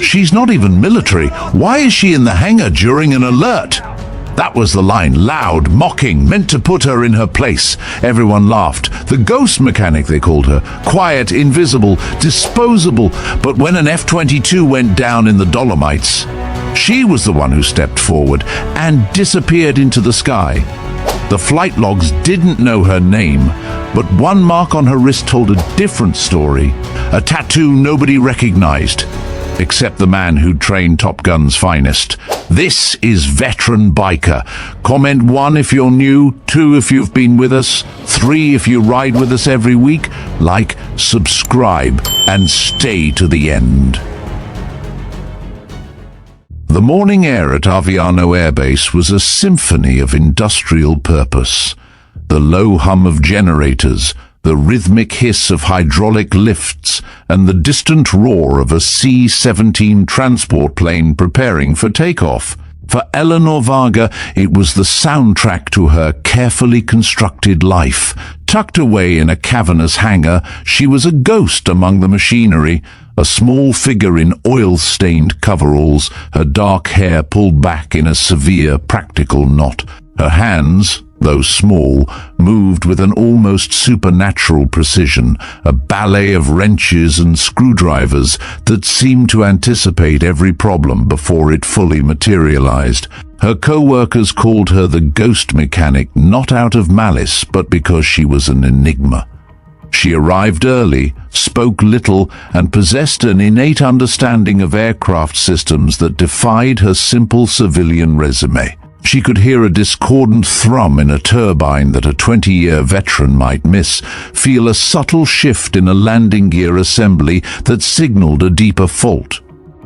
She's not even military. Why is she in the hangar during an alert?" That was the line, loud, mocking, meant to put her in her place. Everyone laughed. The ghost mechanic, they called her. Quiet, invisible, disposable. But when an F-22 went down in the Dolomites, she was the one who stepped forward and disappeared into the sky. The flight logs didn't know her name, but one mark on her wrist told a different story. A tattoo nobody recognized, except the man who trained Top Gun's finest. This is Veteran Biker. Comment 1 if you're new, 2 if you've been with us, 3 if you ride with us every week, like, subscribe, and stay to the end. The morning air at Aviano Air Base was a symphony of industrial purpose. The low hum of generators, the rhythmic hiss of hydraulic lifts, and the distant roar of a C-17 transport plane preparing for takeoff. For Elinor Varga, it was the soundtrack to her carefully constructed life. Tucked away in a cavernous hangar, she was a ghost among the machinery, a small figure in oil-stained coveralls, her dark hair pulled back in a severe practical knot. Her hands, though small, moved with an almost supernatural precision, a ballet of wrenches and screwdrivers that seemed to anticipate every problem before it fully materialized. Her co-workers called her the ghost mechanic, not out of malice, but because she was an enigma. She arrived early, spoke little, and possessed an innate understanding of aircraft systems that defied her simple civilian resume. She could hear a discordant thrum in a turbine that a 20-year veteran might miss, feel a subtle shift in a landing gear assembly that signaled a deeper fault.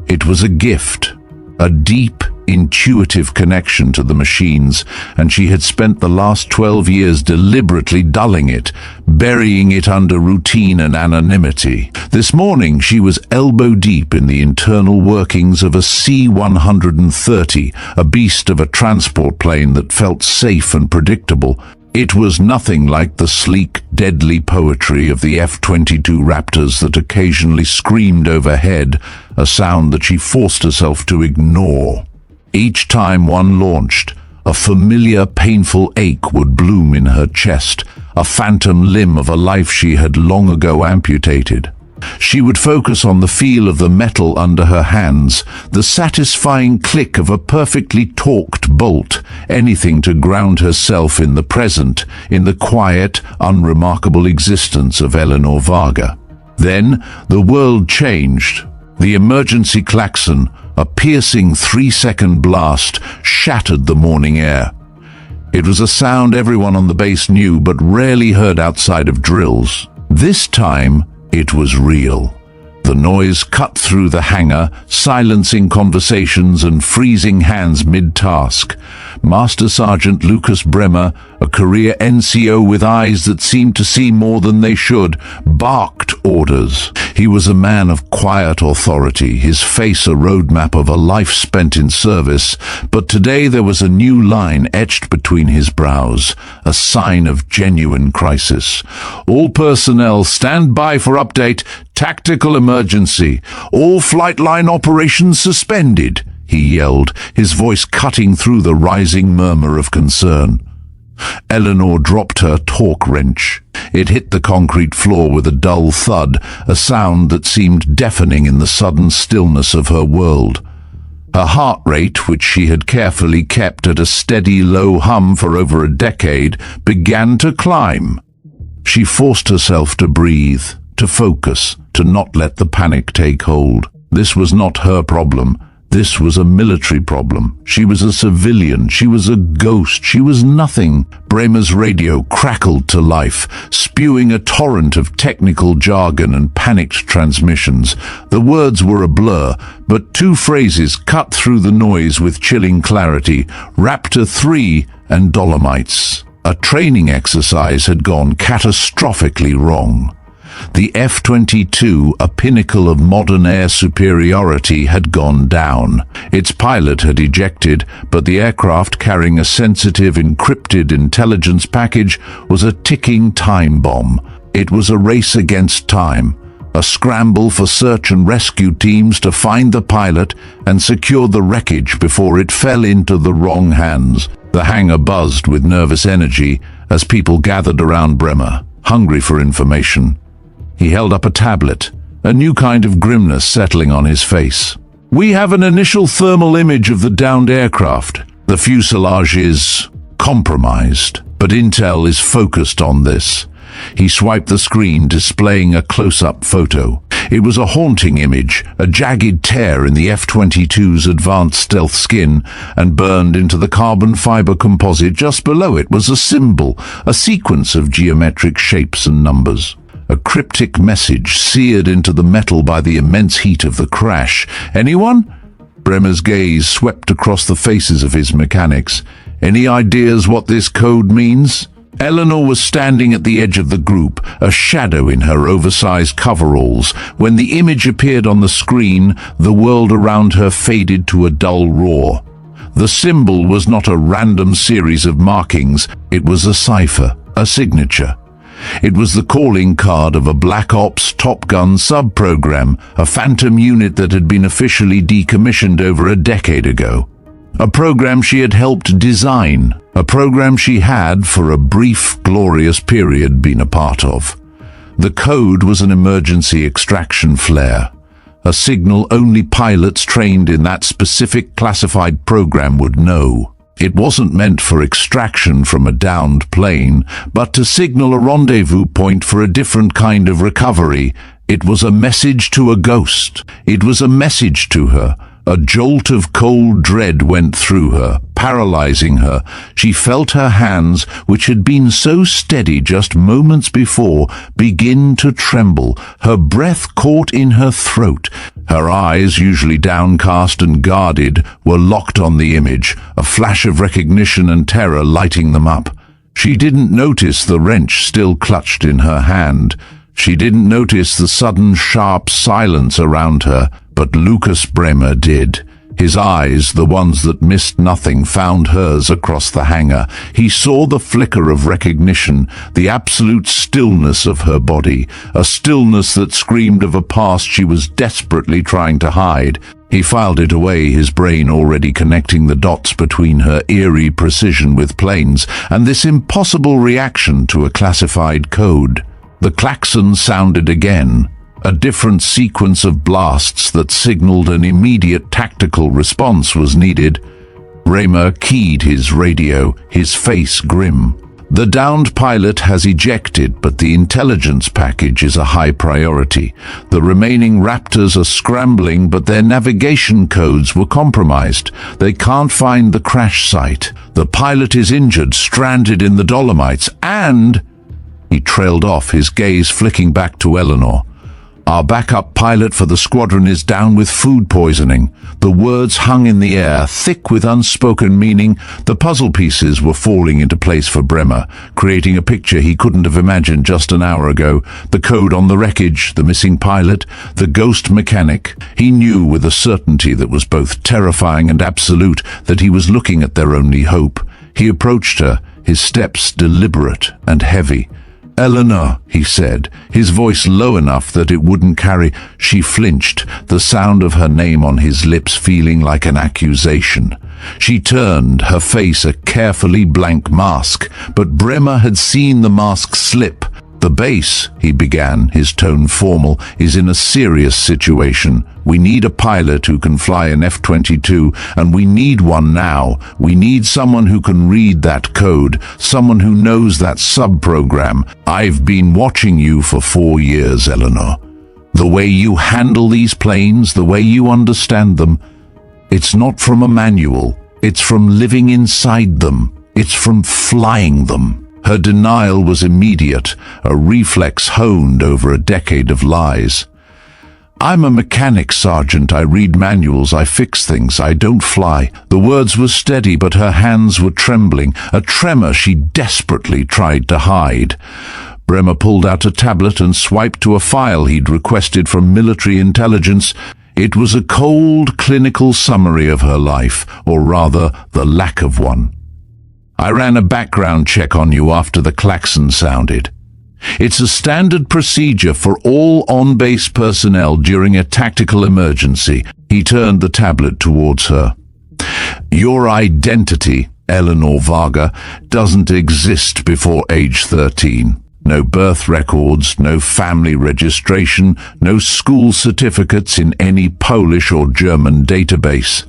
It was a gift, a deep, intuitive connection to the machines, and she had spent the last 12 years deliberately dulling it, burying it under routine and anonymity. This morning she was elbow-deep in the internal workings of a C-130, a beast of a transport plane that felt safe and predictable. It was nothing like the sleek, deadly poetry of the F-22 Raptors that occasionally screamed overhead, a sound that she forced herself to ignore. Each time one launched, a familiar, painful ache would bloom in her chest, a phantom limb of a life she had long ago amputated. She would focus on the feel of the metal under her hands, the satisfying click of a perfectly torqued bolt, anything to ground herself in the present, in the quiet, unremarkable existence of Elinor Varga. Then the world changed. The emergency klaxon, a piercing 3-second blast, shattered the morning air. It was a sound everyone on the base knew but rarely heard outside of drills. This time, it was real. The noise cut through the hangar, silencing conversations and freezing hands mid-task. Master Sergeant Lucas Bremer, a career NCO with eyes that seemed to see more than they should, barked orders. He was a man of quiet authority, his face a roadmap of a life spent in service, but today there was a new line etched between his brows, a sign of genuine crisis. "All personnel stand by for update. Tactical emergency. All flight line operations suspended," he yelled, his voice cutting through the rising murmur of concern. Elinor dropped her torque wrench. It hit the concrete floor with a dull thud, a sound that seemed deafening in the sudden stillness of her world. Her heart rate, which she had carefully kept at a steady low hum for over a decade, began to climb. She forced herself to breathe, to focus, to not let the panic take hold. This was not her problem. This was a military problem. She was a civilian. She was a ghost. She was nothing. Bremer's radio crackled to life, spewing a torrent of technical jargon and panicked transmissions. The words were a blur, but 2 phrases cut through the noise with chilling clarity: Raptor 3 and Dolomites. A training exercise had gone catastrophically wrong. The F-22, a pinnacle of modern air superiority, had gone down. Its pilot had ejected, but the aircraft, carrying a sensitive, encrypted intelligence package, was a ticking time bomb. It was a race against time. A scramble for search and rescue teams to find the pilot and secure the wreckage before it fell into the wrong hands. The hangar buzzed with nervous energy as people gathered around Bremer, hungry for information. He held up a tablet, a new kind of grimness settling on his face. "We have an initial thermal image of the downed aircraft. The fuselage is compromised, but intel is focused on this." He swiped the screen, displaying a close-up photo. It was a haunting image, a jagged tear in the F-22's advanced stealth skin, and burned into the carbon fiber composite just below it was a symbol, a sequence of geometric shapes and numbers. A cryptic message seared into the metal by the immense heat of the crash. "Anyone?" Bremer's gaze swept across the faces of his mechanics. "Any ideas what this code means?" Elinor was standing at the edge of the group, a shadow in her oversized coveralls. When the image appeared on the screen, the world around her faded to a dull roar. The symbol was not a random series of markings, it was a cipher, a signature. It was the calling card of a Black Ops Top Gun sub-program, a phantom unit that had been officially decommissioned over a decade ago. A program she had helped design, a program she had, for a brief, glorious period, been a part of. The code was an emergency extraction flare, a signal only pilots trained in that specific classified program would know. It wasn't meant for extraction from a downed plane, but to signal a rendezvous point for a different kind of recovery. It was a message to a ghost. It was a message to her. A jolt of cold dread went through her, paralyzing her. She felt her hands, which had been so steady just moments before, begin to tremble. Her breath caught in her throat. Her eyes, usually downcast and guarded, were locked on the image, a flash of recognition and terror lighting them up. She didn't notice the wrench still clutched in her hand. She didn't notice the sudden sharp silence around her, but Lucas Bremer did. His eyes, the ones that missed nothing, found hers across the hangar. He saw the flicker of recognition, the absolute stillness of her body, a stillness that screamed of a past she was desperately trying to hide. He filed it away, his brain already connecting the dots between her eerie precision with planes and this impossible reaction to a classified code. The klaxon sounded again, a different sequence of blasts that signaled an immediate tactical response was needed. Bremer keyed his radio, his face grim. The downed pilot has ejected, but the intelligence package is a high priority. The remaining Raptors are scrambling, but their navigation codes were compromised. They can't find the crash site. The pilot is injured, stranded in the Dolomites, and... He trailed off, his gaze flicking back to Elinor. "Our backup pilot for the squadron is down with food poisoning." The words hung in the air, thick with unspoken meaning. The puzzle pieces were falling into place for Bremer, creating a picture he couldn't have imagined just an hour ago. The code on the wreckage, the missing pilot, the ghost mechanic. He knew with a certainty that was both terrifying and absolute that he was looking at their only hope. He approached her, his steps deliberate and heavy. "Elinor," he said, his voice low enough that it wouldn't carry. She flinched, the sound of her name on his lips feeling like an accusation. She turned, her face a carefully blank mask, but Bremer had seen the mask slip. "The base," he began, his tone formal, "is in a serious situation. We need a pilot who can fly an F-22, and we need one now. We need someone who can read that code, someone who knows that sub-program. I've been watching you for 4 years, Elinor. The way you handle these planes, the way you understand them, it's not from a manual. It's from living inside them. It's from flying them." Her denial was immediate, a reflex honed over a decade of lies. "I'm a mechanic, Sergeant. I read manuals, I fix things, I don't fly." The words were steady, but her hands were trembling, a tremor she desperately tried to hide. Bremer pulled out a tablet and swiped to a file he'd requested from military intelligence. It was a cold, clinical summary of her life, or rather, the lack of one. "I ran a background check on you after the klaxon sounded." It's a standard procedure for all on-base personnel during a tactical emergency. He turned the tablet towards her. Your identity, Elinor Varga, doesn't exist before age 13. No birth records, no family registration, no school certificates in any Polish or German database.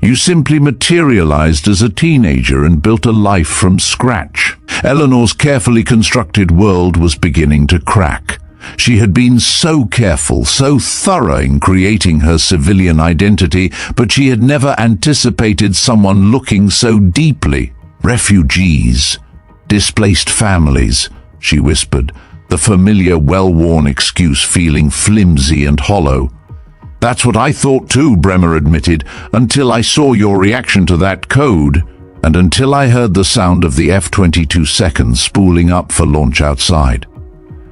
You simply materialized as a teenager and built a life from scratch. Elinor's carefully constructed world was beginning to crack. She had been so careful, so thorough in creating her civilian identity, but she had never anticipated someone looking so deeply. Refugees, displaced families, she whispered, the familiar, well-worn excuse feeling flimsy and hollow. That's what I thought too, Bremer admitted, until I saw your reaction to that code, and until I heard the sound of the F-22 seconds spooling up for launch outside.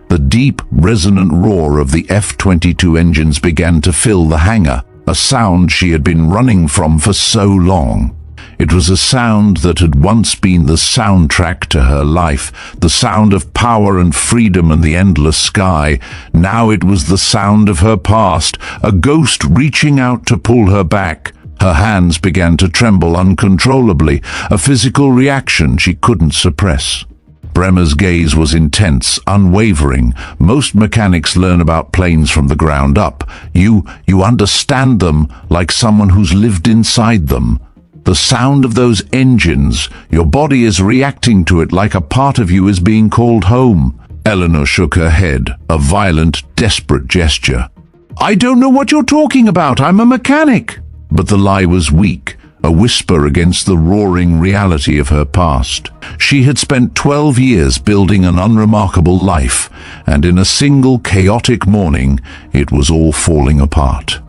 The deep, resonant roar of the F-22 engines began to fill the hangar, a sound she had been running from for so long. It was a sound that had once been the soundtrack to her life, the sound of power and freedom and the endless sky. Now it was the sound of her past, a ghost reaching out to pull her back. Her hands began to tremble uncontrollably, a physical reaction she couldn't suppress. Bremer's gaze was intense, unwavering. Most mechanics learn about planes from the ground up. You understand them like someone who's lived inside them. The sound of those engines, your body is reacting to it like a part of you is being called home. Elinor shook her head, a violent, desperate gesture. I don't know what you're talking about. I'm a mechanic. But the lie was weak, a whisper against the roaring reality of her past. She had spent 12 years building an unremarkable life, and in a single chaotic morning, it was all falling apart.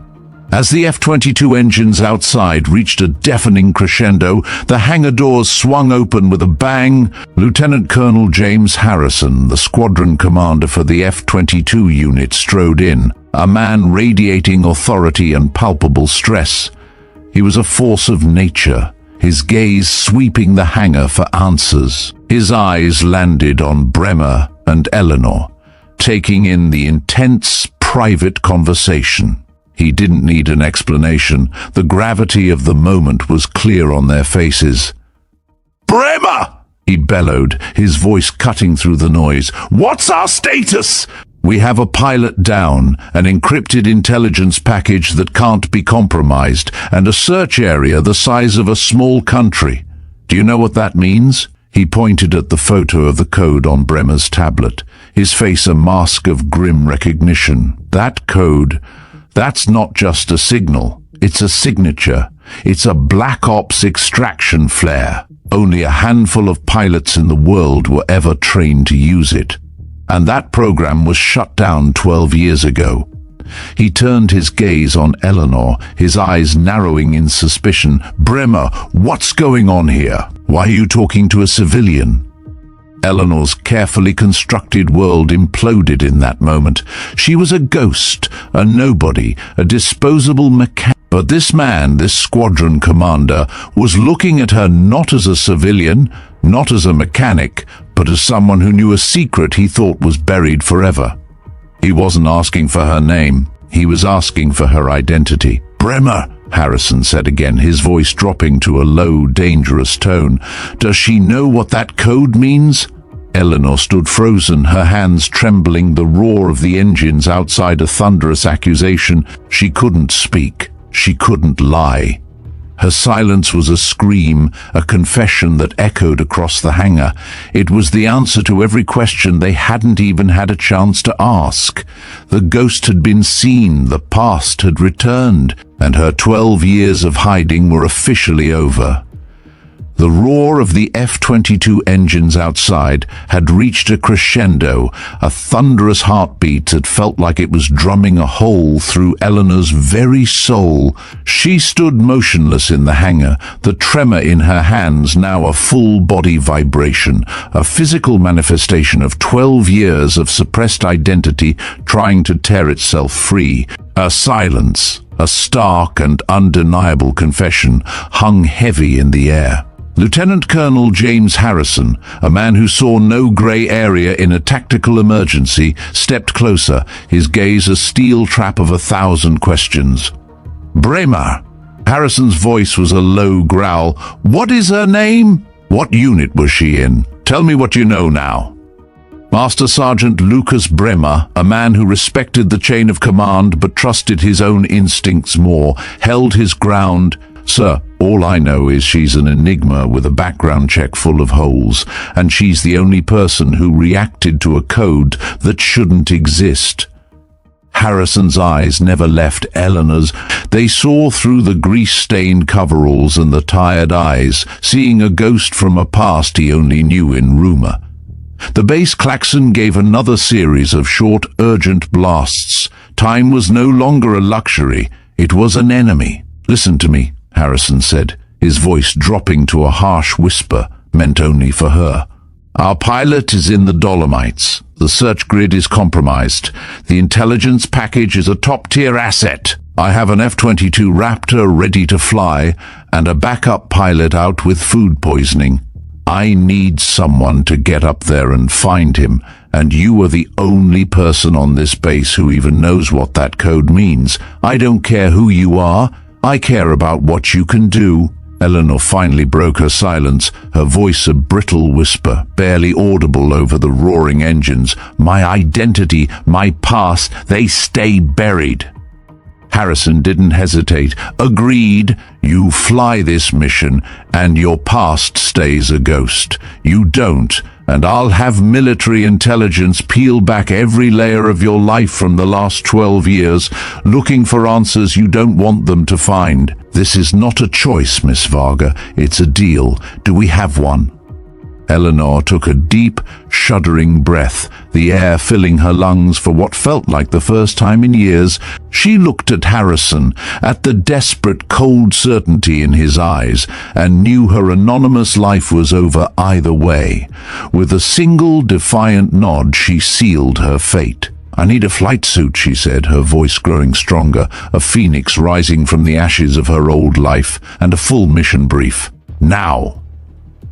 As the F-22 engines outside reached a deafening crescendo, the hangar doors swung open with a bang. Lieutenant Colonel James Harrison, the squadron commander for the F-22 unit, strode in, a man radiating authority and palpable stress. He was a force of nature, his gaze sweeping the hangar for answers. His eyes landed on Bremer and Elinor, taking in the intense, private conversation. He didn't need an explanation. The gravity of the moment was clear on their faces. Bremer! He bellowed, his voice cutting through the noise. What's our status? We have a pilot down, an encrypted intelligence package that can't be compromised, and a search area the size of a small country. Do you know what that means? He pointed at the photo of the code on Bremer's tablet, his face a mask of grim recognition. That code, that's not just a signal, it's a signature. It's a Black Ops extraction flare. Only a handful of pilots in the world were ever trained to use it. And that program was shut down 12 years ago. He turned his gaze on Elinor, his eyes narrowing in suspicion. Bremer, what's going on here? Why are you talking to a civilian? Elinor's carefully constructed world imploded in that moment. She was a ghost, a nobody, a disposable mechanic. But this man, this squadron commander, was looking at her not as a civilian, not as a mechanic, but as someone who knew a secret he thought was buried forever. He wasn't asking for her name. He was asking for her identity. Bremer, Harrison said again, his voice dropping to a low, dangerous tone. Does she know what that code means? Elinor stood frozen, her hands trembling, the roar of the engines outside a thunderous accusation. She couldn't speak. She couldn't lie. Her silence was a scream, a confession that echoed across the hangar. It was the answer to every question they hadn't even had a chance to ask. The ghost had been seen, the past had returned, and her 12 years of hiding were officially over. The roar of the F-22 engines outside had reached a crescendo, a thunderous heartbeat that felt like it was drumming a hole through Elinor's very soul. She stood motionless in the hangar, the tremor in her hands now a full-body vibration, a physical manifestation of 12 years of suppressed identity trying to tear itself free. A silence, a stark and undeniable confession, hung heavy in the air. Lieutenant Colonel James Harrison, a man who saw no grey area in a tactical emergency, stepped closer, his gaze a steel trap of 1,000 questions. "Bremer." Harrison's voice was a low growl. "What is her name? What unit was she in? Tell me what you know now." Master Sergeant Lucas Bremer, a man who respected the chain of command but trusted his own instincts more, held his ground. "Sir, all I know is she's an enigma with a background check full of holes, and she's the only person who reacted to a code that shouldn't exist." Harrison's eyes never left Elinor's. They saw through the grease-stained coveralls and the tired eyes, seeing a ghost from a past he only knew in rumor. The base Klaxon gave another series of short, urgent blasts. Time was no longer a luxury, it was an enemy. "Listen to me," Harrison said, his voice dropping to a harsh whisper meant only for her. "Our pilot is in the Dolomites. The search grid is compromised. The intelligence package is a top-tier asset. I have an F-22 Raptor ready to fly and a backup pilot out with food poisoning. I need someone to get up there and find him, and you are the only person on this base who even knows what that code means. I don't care who you are. I care about what you can do." Elinor finally broke her silence, her voice a brittle whisper, barely audible over the roaring engines. "My identity, my past, they stay buried." Harrison didn't hesitate. "Agreed. You fly this mission, and your past stays a ghost. You don't, and I'll have military intelligence peel back every layer of your life from the last 12 years, looking for answers you don't want them to find. This is not a choice, Miss Varga. It's a deal. Do we have one?" Elinor took a deep, shuddering breath, the air filling her lungs for what felt like the first time in years. She looked at Harrison, at the desperate, cold certainty in his eyes, and knew her anonymous life was over either way. With a single, defiant nod, she sealed her fate. "I need a flight suit," she said, her voice growing stronger, a phoenix rising from the ashes of her old life, and a full mission brief. Now!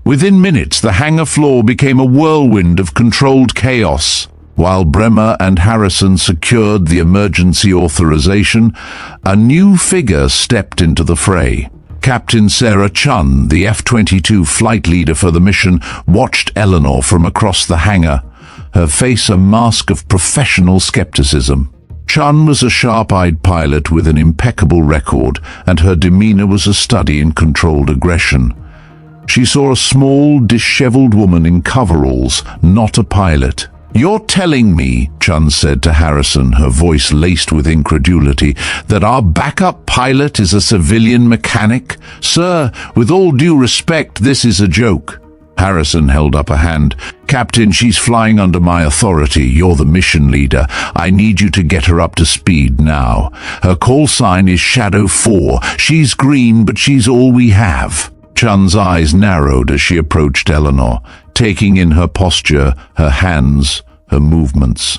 Within minutes, the hangar floor became a whirlwind of controlled chaos. While Bremer and Harrison secured the emergency authorization, a new figure stepped into the fray. Captain Sarah Chun, the F-22 flight leader for the mission, watched Elinor from across the hangar, her face a mask of professional skepticism. Chun was a sharp-eyed pilot with an impeccable record, and her demeanor was a study in controlled aggression. She saw a small, disheveled woman in coveralls, not a pilot. "You're telling me," Chun said to Harrison, her voice laced with incredulity, "that our backup pilot is a civilian mechanic? Sir, with all due respect, this is a joke." Harrison held up a hand. "Captain, she's flying under my authority. You're the mission leader. I need you to get her up to speed now. Her call sign is Shadow 4. She's green, but she's all we have." Chun's eyes narrowed as she approached Elinor, taking in her posture, her hands, her movements.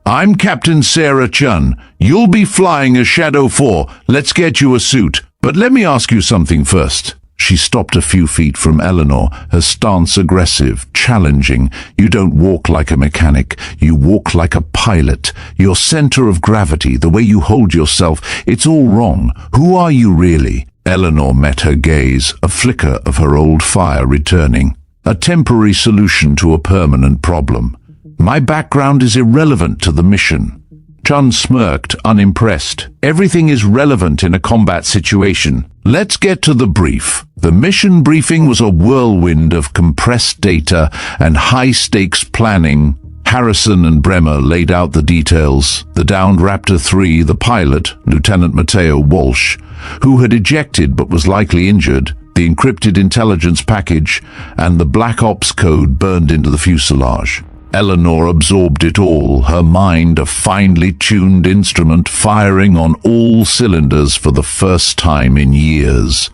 "I'm Captain Sarah Chun. You'll be flying a Shadow 4. Let's get you a suit. But let me ask you something first." She stopped a few feet from Elinor, her stance aggressive, challenging. "You don't walk like a mechanic. You walk like a pilot. Your center of gravity, the way you hold yourself, it's all wrong. Who are you really?" Elinor met her gaze, a flicker of her old fire returning. "A temporary solution to a permanent problem. My background is irrelevant to the mission." Chun smirked, unimpressed. "Everything is relevant in a combat situation. Let's get to the brief." The mission briefing was a whirlwind of compressed data and high-stakes planning. Harrison and Bremer laid out the details. The downed Raptor 3, the pilot, Lieutenant Matteo Walsh, who had ejected but was likely injured, the encrypted intelligence package, and the Black Ops code burned into the fuselage. Elinor absorbed it all, her mind a finely tuned instrument firing on all cylinders for the first time in years.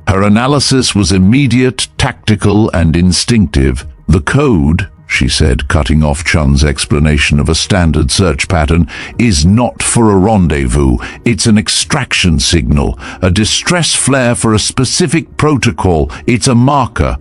Her analysis was immediate, tactical, and instinctive. The code, she said, cutting off Chun's explanation of a standard search pattern, is not for a rendezvous. It's an extraction signal, a distress flare for a specific protocol. It's a marker.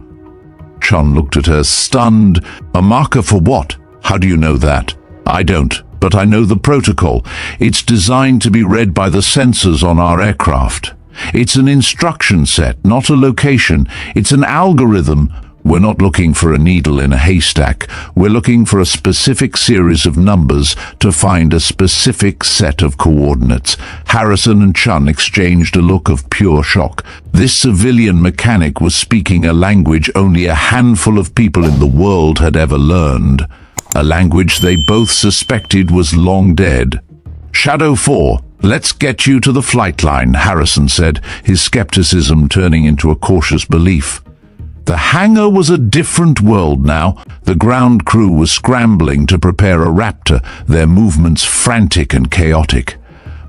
Chun looked at her, stunned. A marker for what? How do you know that? I don't, but I know the protocol. It's designed to be read by the sensors on our aircraft. It's an instruction set, not a location. It's an algorithm. We're not looking for a needle in a haystack. We're looking for a specific series of numbers to find a specific set of coordinates. Harrison and Chun exchanged a look of pure shock. This civilian mechanic was speaking a language only a handful of people in the world had ever learned. A language they both suspected was long dead. Shadow 4, let's get you to the flight line, Harrison said, his skepticism turning into a cautious belief. The hangar was a different world now. The ground crew was scrambling to prepare a Raptor, their movements frantic and chaotic.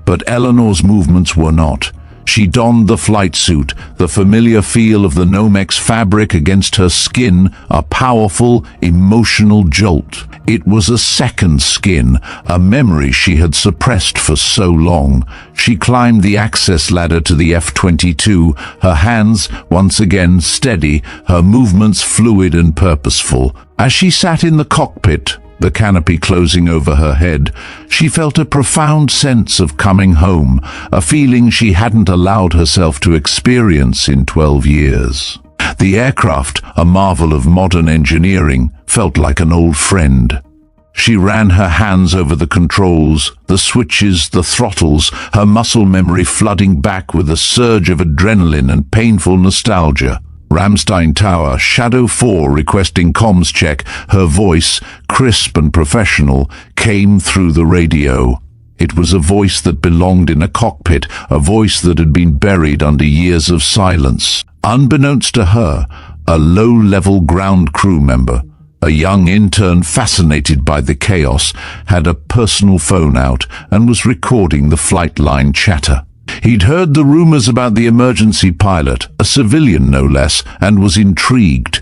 But Elinor's movements were not. She donned the flight suit, the familiar feel of the Nomex fabric against her skin, a powerful, emotional jolt. It was a second skin, a memory she had suppressed for so long. She climbed the access ladder to the F-22, her hands once again steady, her movements fluid and purposeful. As she sat in the cockpit, the canopy closing over her head, she felt a profound sense of coming home, a feeling she hadn't allowed herself to experience in 12 years. The aircraft, a marvel of modern engineering, felt like an old friend. She ran her hands over the controls, the switches, the throttles, her muscle memory flooding back with a surge of adrenaline and painful nostalgia. Ramstein Tower, Shadow 4 requesting comms check, her voice, crisp and professional, came through the radio. It was a voice that belonged in a cockpit, a voice that had been buried under years of silence. Unbeknownst to her, a low-level ground crew member, a young intern fascinated by the chaos, had a personal phone out and was recording the flight line chatter. He'd heard the rumors about the emergency pilot, a civilian no less, and was intrigued.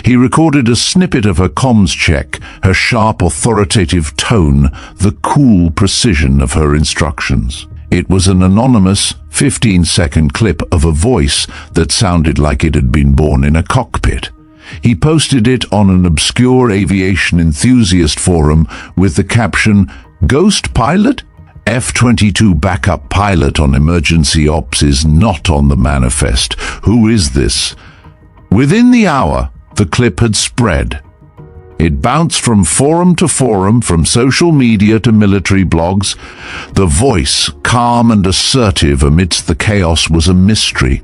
He recorded a snippet of her comms check, her sharp, authoritative tone, the cool precision of her instructions. It was an anonymous, 15-second clip of a voice that sounded like it had been born in a cockpit. He posted it on an obscure aviation enthusiast forum with the caption, "Ghost pilot? F-22 backup pilot on emergency ops is not on the manifest. Who is this?" Within the hour, the clip had spread. It bounced from forum to forum, from social media to military blogs. The voice, calm and assertive amidst the chaos, was a mystery.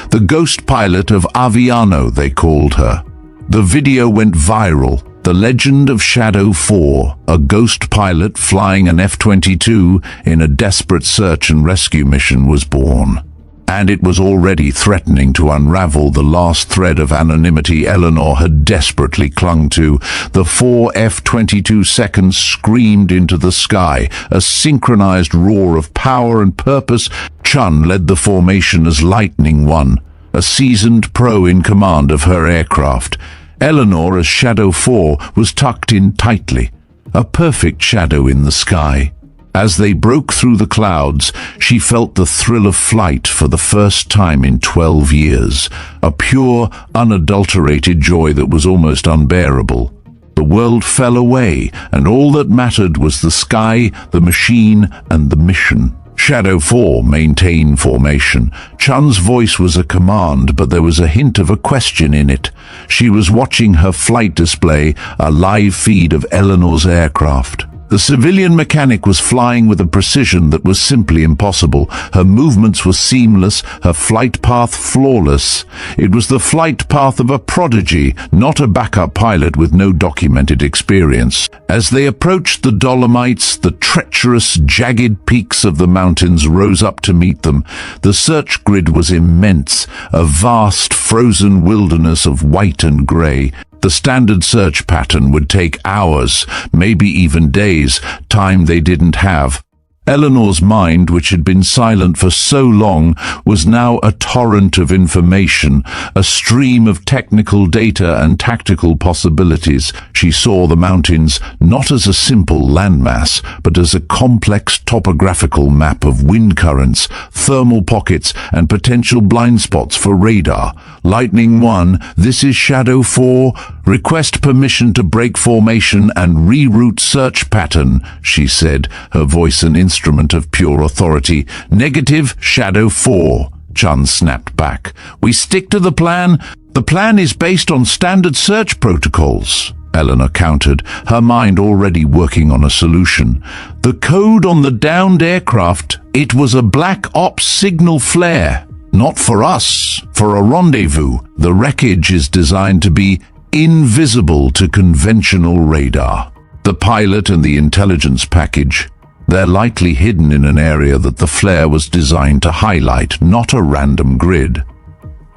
The ghost pilot of Aviano, they called her. The video went viral. The legend of Shadow 4, a ghost pilot flying an F-22 in a desperate search and rescue mission, was born. And it was already threatening to unravel the last thread of anonymity Elinor had desperately clung to. The 4 F-22 seconds screamed into the sky, a synchronized roar of power and purpose. Chun led the formation as Lightning One, a seasoned pro in command of her aircraft. Elinor, as Shadow 4, was tucked in tightly, a perfect shadow in the sky. As they broke through the clouds, she felt the thrill of flight for the first time in 12 years, a pure, unadulterated joy that was almost unbearable. The world fell away, and all that mattered was the sky, the machine, and the mission. Shadow 4 maintained formation. Chun's voice was a command, but there was a hint of a question in it. She was watching her flight display, a live feed of Elinor's aircraft. The civilian mechanic was flying with a precision that was simply impossible. Her movements were seamless, her flight path flawless. It was the flight path of a prodigy, not a backup pilot with no documented experience. As they approached the Dolomites, the treacherous, jagged peaks of the mountains rose up to meet them. The search grid was immense, a vast, frozen wilderness of white and grey. The standard search pattern would take hours, maybe even days, time they didn't have. Elinor's mind, which had been silent for so long, was now a torrent of information, a stream of technical data and tactical possibilities. She saw the mountains not as a simple landmass, but as a complex topographical map of wind currents, thermal pockets, and potential blind spots for radar. Lightning 1, this is Shadow 4. Request permission to break formation and reroute search pattern, she said, her voice an instrument of pure authority. Negative, Shadow 4, Chun snapped back. We stick to the plan. The plan is based on standard search protocols, Elinor countered, her mind already working on a solution. The code on the downed aircraft, it was a black ops signal flare. Not for us, for a rendezvous. The wreckage is designed to be invisible to conventional radar. The pilot and the intelligence package, they're likely hidden in an area that the flare was designed to highlight, not a random grid.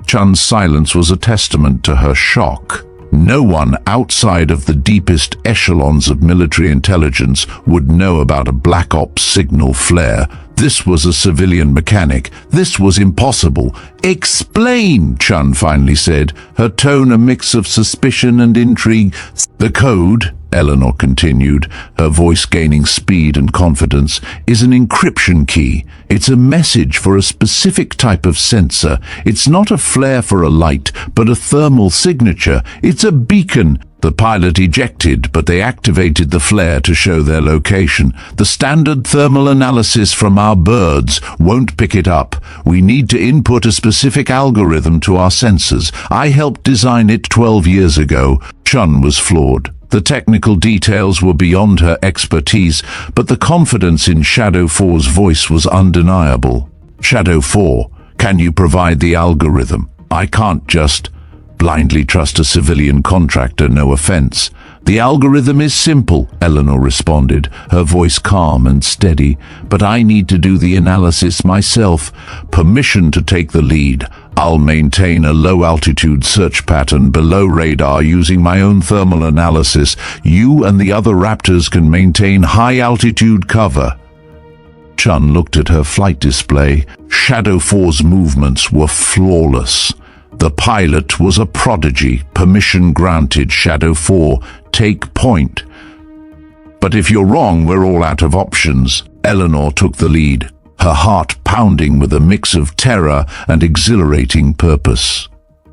Chun's silence was a testament to her shock. No one outside of the deepest echelons of military intelligence would know about a black ops signal flare. This was a civilian mechanic. This was impossible. Explain, Chun finally said, her tone a mix of suspicion and intrigue. The code, Elinor continued, her voice gaining speed and confidence, is an encryption key. It's a message for a specific type of sensor. It's not a flare for a light, but a thermal signature. It's a beacon. The pilot ejected, but they activated the flare to show their location. The standard thermal analysis from our birds won't pick it up. We need to input a specific algorithm to our sensors. I helped design it 12 years ago. Chun was floored. The technical details were beyond her expertise, but the confidence in Shadow 4's voice was undeniable. Shadow 4, can you provide the algorithm? I can't just blindly trust a civilian contractor, no offense. The algorithm is simple, Elinor responded, her voice calm and steady, but I need to do the analysis myself. Permission to take the lead. I'll maintain a low-altitude search pattern below radar using my own thermal analysis. You and the other Raptors can maintain high-altitude cover. Chun looked at her flight display. Shadow 4's movements were flawless. The pilot was a prodigy. Permission granted, Shadow 4. Take point. But if you're wrong, we're all out of options. Elinor took the lead, her heart pounding with a mix of terror and exhilarating purpose.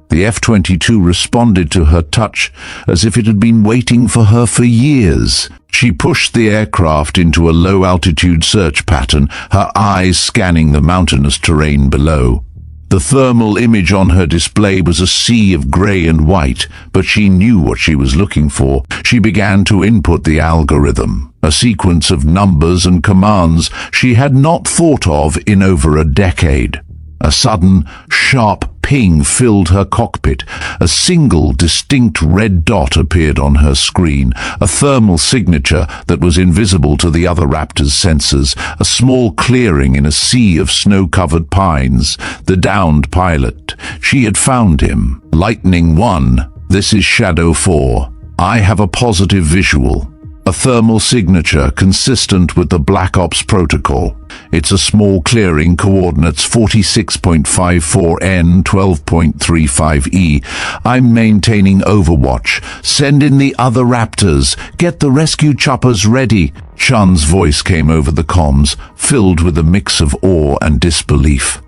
The F-22 responded to her touch as if it had been waiting for her for years. She pushed the aircraft into a low-altitude search pattern, her eyes scanning the mountainous terrain below. The thermal image on her display was a sea of grey and white, but she knew what she was looking for. She began to input the algorithm, a sequence of numbers and commands she had not thought of in over a decade. A sudden, sharp ping filled her cockpit. A single, distinct red dot appeared on her screen, a thermal signature that was invisible to the other Raptor's sensors, a small clearing in a sea of snow-covered pines. The downed pilot. She had found him. Lightning 1, this is Shadow 4. I have a positive visual. A thermal signature consistent with the Black Ops protocol. It's a small clearing, coordinates 46.54 N, 12.35 E. I'm maintaining overwatch. Send in the other Raptors. Get the rescue choppers ready. Chun's voice came over the comms, filled with a mix of awe and disbelief.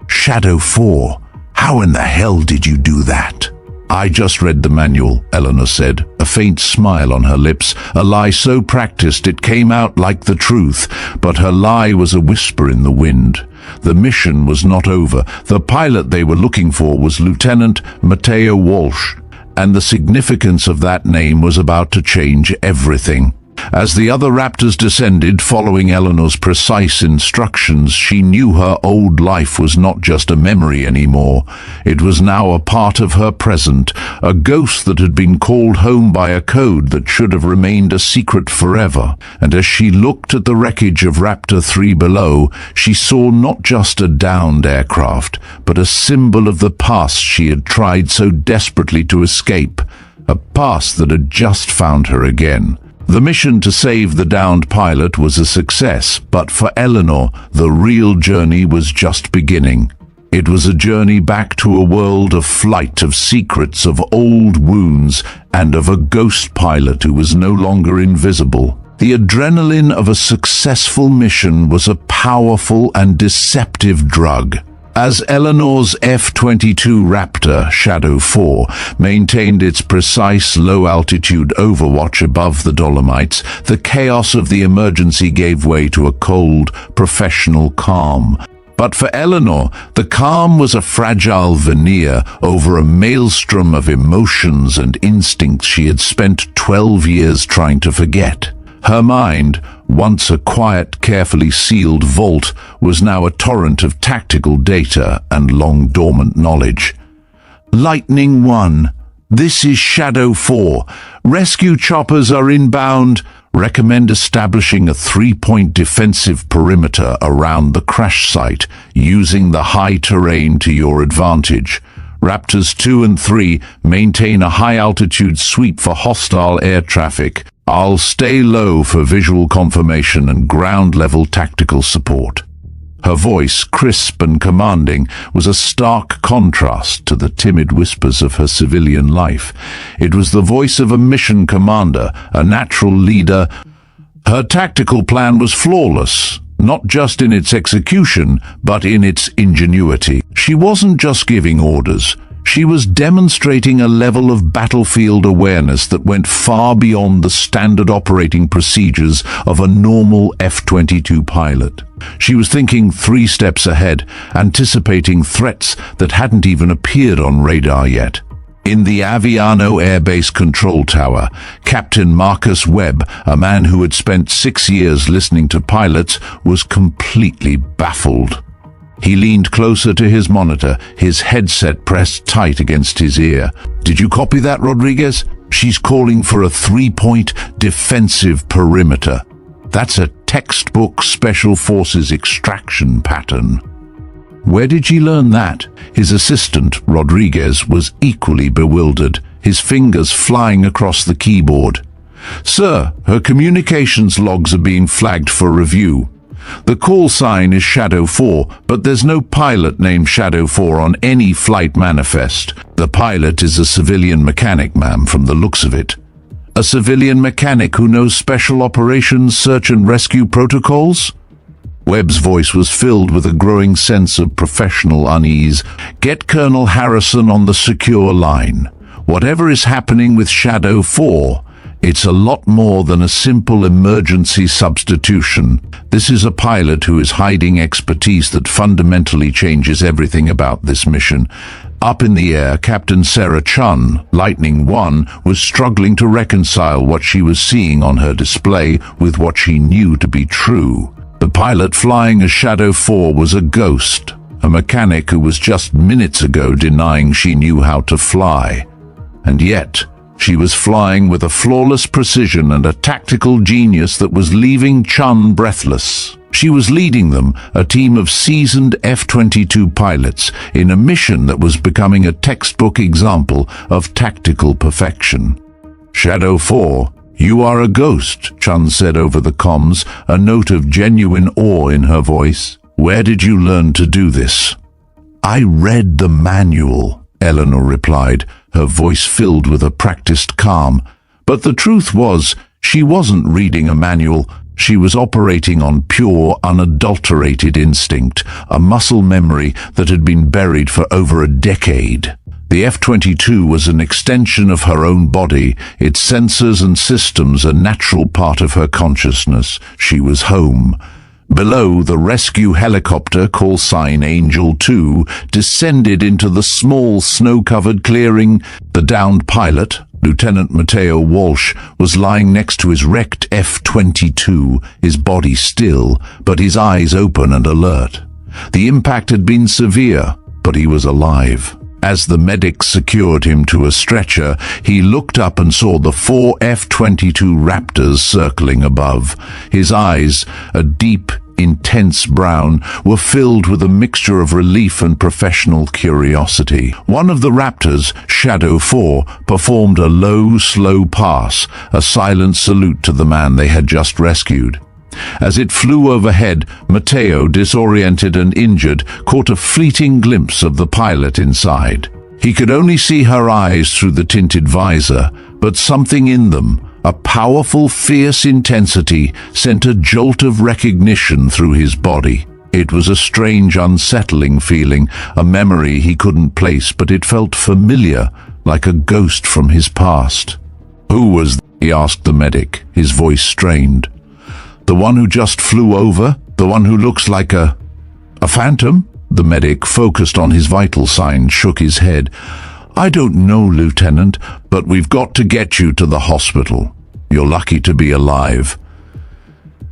Shadow 4, how in the hell did you do that? I just read the manual, Elinor said, a faint smile on her lips, a lie so practiced it came out like the truth, but her lie was a whisper in the wind. The mission was not over. The pilot they were looking for was Lieutenant Mateo Walsh, and the significance of that name was about to change everything. As the other Raptors descended, following Elinor's precise instructions, she knew her old life was not just a memory anymore. It was now a part of her present, a ghost that had been called home by a code that should have remained a secret forever. And as she looked at the wreckage of Raptor 3 below, she saw not just a downed aircraft, but a symbol of the past she had tried so desperately to escape, a past that had just found her again. The mission to save the downed pilot was a success, but for Elinor, the real journey was just beginning. It was a journey back to a world of flight, of secrets, of old wounds, and of a ghost pilot who was no longer invisible. The adrenaline of a successful mission was a powerful and deceptive drug. As Elinor's F-22 Raptor, Shadow 4, maintained its precise low-altitude overwatch above the Dolomites, the chaos of the emergency gave way to a cold, professional calm. But for Elinor, the calm was a fragile veneer over a maelstrom of emotions and instincts she had spent 12 years trying to forget. Her mind, once a quiet, carefully sealed vault, was now a torrent of tactical data and long-dormant knowledge. Lightning 1. This is Shadow 4. Rescue choppers are inbound. Recommend establishing a 3-point defensive perimeter around the crash site, using the high terrain to your advantage. Raptors 2 and 3 maintain a high-altitude sweep for hostile air traffic. I'll stay low for visual confirmation and ground-level tactical support. Her voice, crisp and commanding, was a stark contrast to the timid whispers of her civilian life. It was the voice of a mission commander, a natural leader. Her tactical plan was flawless, not just in its execution, but in its ingenuity. She wasn't just giving orders. She was demonstrating a level of battlefield awareness that went far beyond the standard operating procedures of a normal F-22 pilot. She was thinking 3 steps ahead, anticipating threats that hadn't even appeared on radar yet. In the Aviano Air Base Control Tower, Captain Marcus Webb, a man who had spent 6 years listening to pilots, was completely baffled. He leaned closer to his monitor, his headset pressed tight against his ear. "Did you copy that, Rodriguez? She's calling for a 3-point defensive perimeter. That's a textbook Special Forces extraction pattern." Where did she learn that? His assistant, Rodriguez, was equally bewildered, his fingers flying across the keyboard. "Sir, her communications logs are being flagged for review. The call sign is Shadow 4, but there's no pilot named Shadow 4 on any flight manifest. The pilot is a civilian mechanic, ma'am, from the looks of it. A civilian mechanic who knows special operations, search and rescue protocols?" Webb's voice was filled with a growing sense of professional unease. "Get Colonel Harrison on the secure line. Whatever is happening with Shadow 4, it's a lot more than a simple emergency substitution. This is a pilot who is hiding expertise that fundamentally changes everything about this mission." Up in the air, Captain Sarah Chun, Lightning 1, was struggling to reconcile what she was seeing on her display with what she knew to be true. The pilot flying as Shadow 4 was a ghost, a mechanic who was just minutes ago denying she knew how to fly. And yet, she was flying with a flawless precision and a tactical genius that was leaving Chun breathless. She was leading them, a team of seasoned F-22 pilots, in a mission that was becoming a textbook example of tactical perfection. "Shadow 4, you are a ghost," Chun said over the comms, a note of genuine awe in her voice. "Where did you learn to do this?" "I read the manual," Elinor replied, her voice filled with a practiced calm. But the truth was, she wasn't reading a manual. She was operating on pure, unadulterated instinct, a muscle memory that had been buried for over a decade. The F-22 was an extension of her own body, its sensors and systems a natural part of her consciousness. She was home. Below, the rescue helicopter, call sign Angel 2, descended into the small snow-covered clearing. The downed pilot, Lieutenant Matteo Walsh, was lying next to his wrecked F-22, his body still, but his eyes open and alert. The impact had been severe, but he was alive. As the medics secured him to a stretcher, he looked up and saw the 4 F-22 Raptors circling above. His eyes, a deep, intense brown, were filled with a mixture of relief and professional curiosity. One of the Raptors, Shadow 4, performed a low, slow pass, a silent salute to the man they had just rescued. As it flew overhead, Matteo, disoriented and injured, caught a fleeting glimpse of the pilot inside. He could only see her eyes through the tinted visor, but something in them, a powerful, fierce intensity, sent a jolt of recognition through his body. It was a strange, unsettling feeling, a memory he couldn't place, but it felt familiar, like a ghost from his past. "Who was that?" he asked the medic, his voice strained. "The one who just flew over? The one who looks like a phantom?" The medic, focused on his vital signs, shook his head. "I don't know, Lieutenant, but we've got to get you to the hospital. You're lucky to be alive."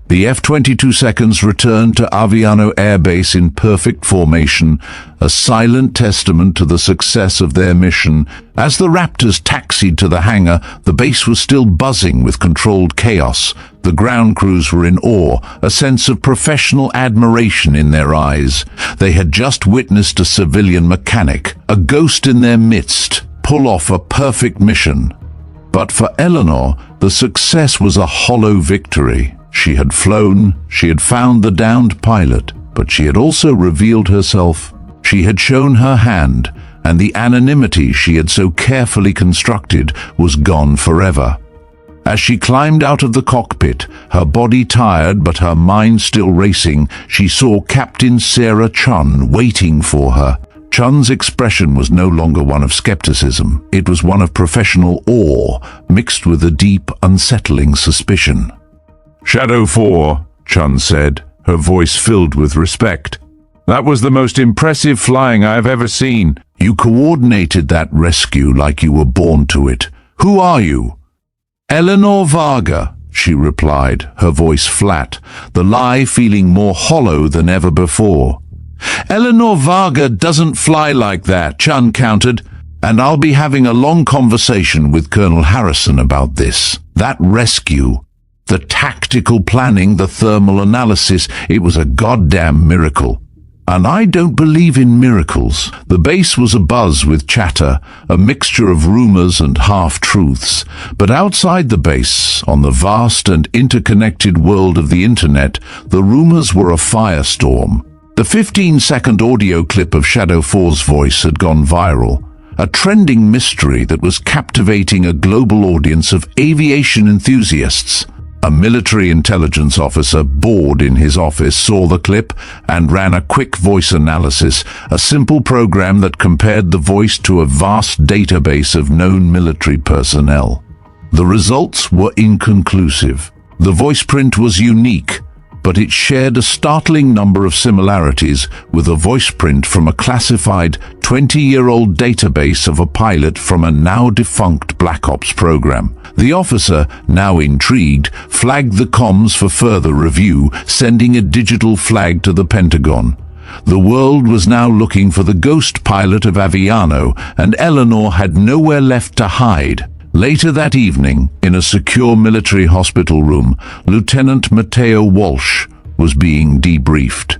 The F-22 seconds returned to Aviano Air Base in perfect formation, a silent testament to the success of their mission. As the Raptors taxied to the hangar, the base was still buzzing with controlled chaos. The ground crews were in awe, a sense of professional admiration in their eyes. They had just witnessed a civilian mechanic, a ghost in their midst, pull off a perfect mission. But for Elinor, the success was a hollow victory. She had flown, she had found the downed pilot, but she had also revealed herself. She had shown her hand, and the anonymity she had so carefully constructed was gone forever. As she climbed out of the cockpit, her body tired but her mind still racing, she saw Captain Sarah Chun waiting for her. Chun's expression was no longer one of skepticism. It was one of professional awe, mixed with a deep, unsettling suspicion. "Shadow 4, Chun said, her voice filled with respect. "That was the most impressive flying I have ever seen. You coordinated that rescue like you were born to it. Who are you?" "Elinor Varga," she replied, her voice flat, the lie feeling more hollow than ever before. "Elinor Varga doesn't fly like that," Chun countered, "and I'll be having a long conversation with Colonel Harrison about this. That rescue, the tactical planning, the thermal analysis, it was a goddamn miracle. And I don't believe in miracles." The base was abuzz with chatter, a mixture of rumors and half-truths. But outside the base, on the vast and interconnected world of the internet, the rumors were a firestorm. The 15-second audio clip of Shadow 4's voice had gone viral, a trending mystery that was captivating a global audience of aviation enthusiasts. A military intelligence officer, bored in his office, saw the clip and ran a quick voice analysis, a simple program that compared the voice to a vast database of known military personnel. The results were inconclusive. The voice print was unique, but it shared a startling number of similarities with a voice print from a classified 20-year-old database of a pilot from a now-defunct Black Ops program. The officer, now intrigued, flagged the comms for further review, sending a digital flag to the Pentagon. The world was now looking for the ghost pilot of Aviano, and Elinor had nowhere left to hide. Later that evening, in a secure military hospital room, Lieutenant Matteo Walsh was being debriefed.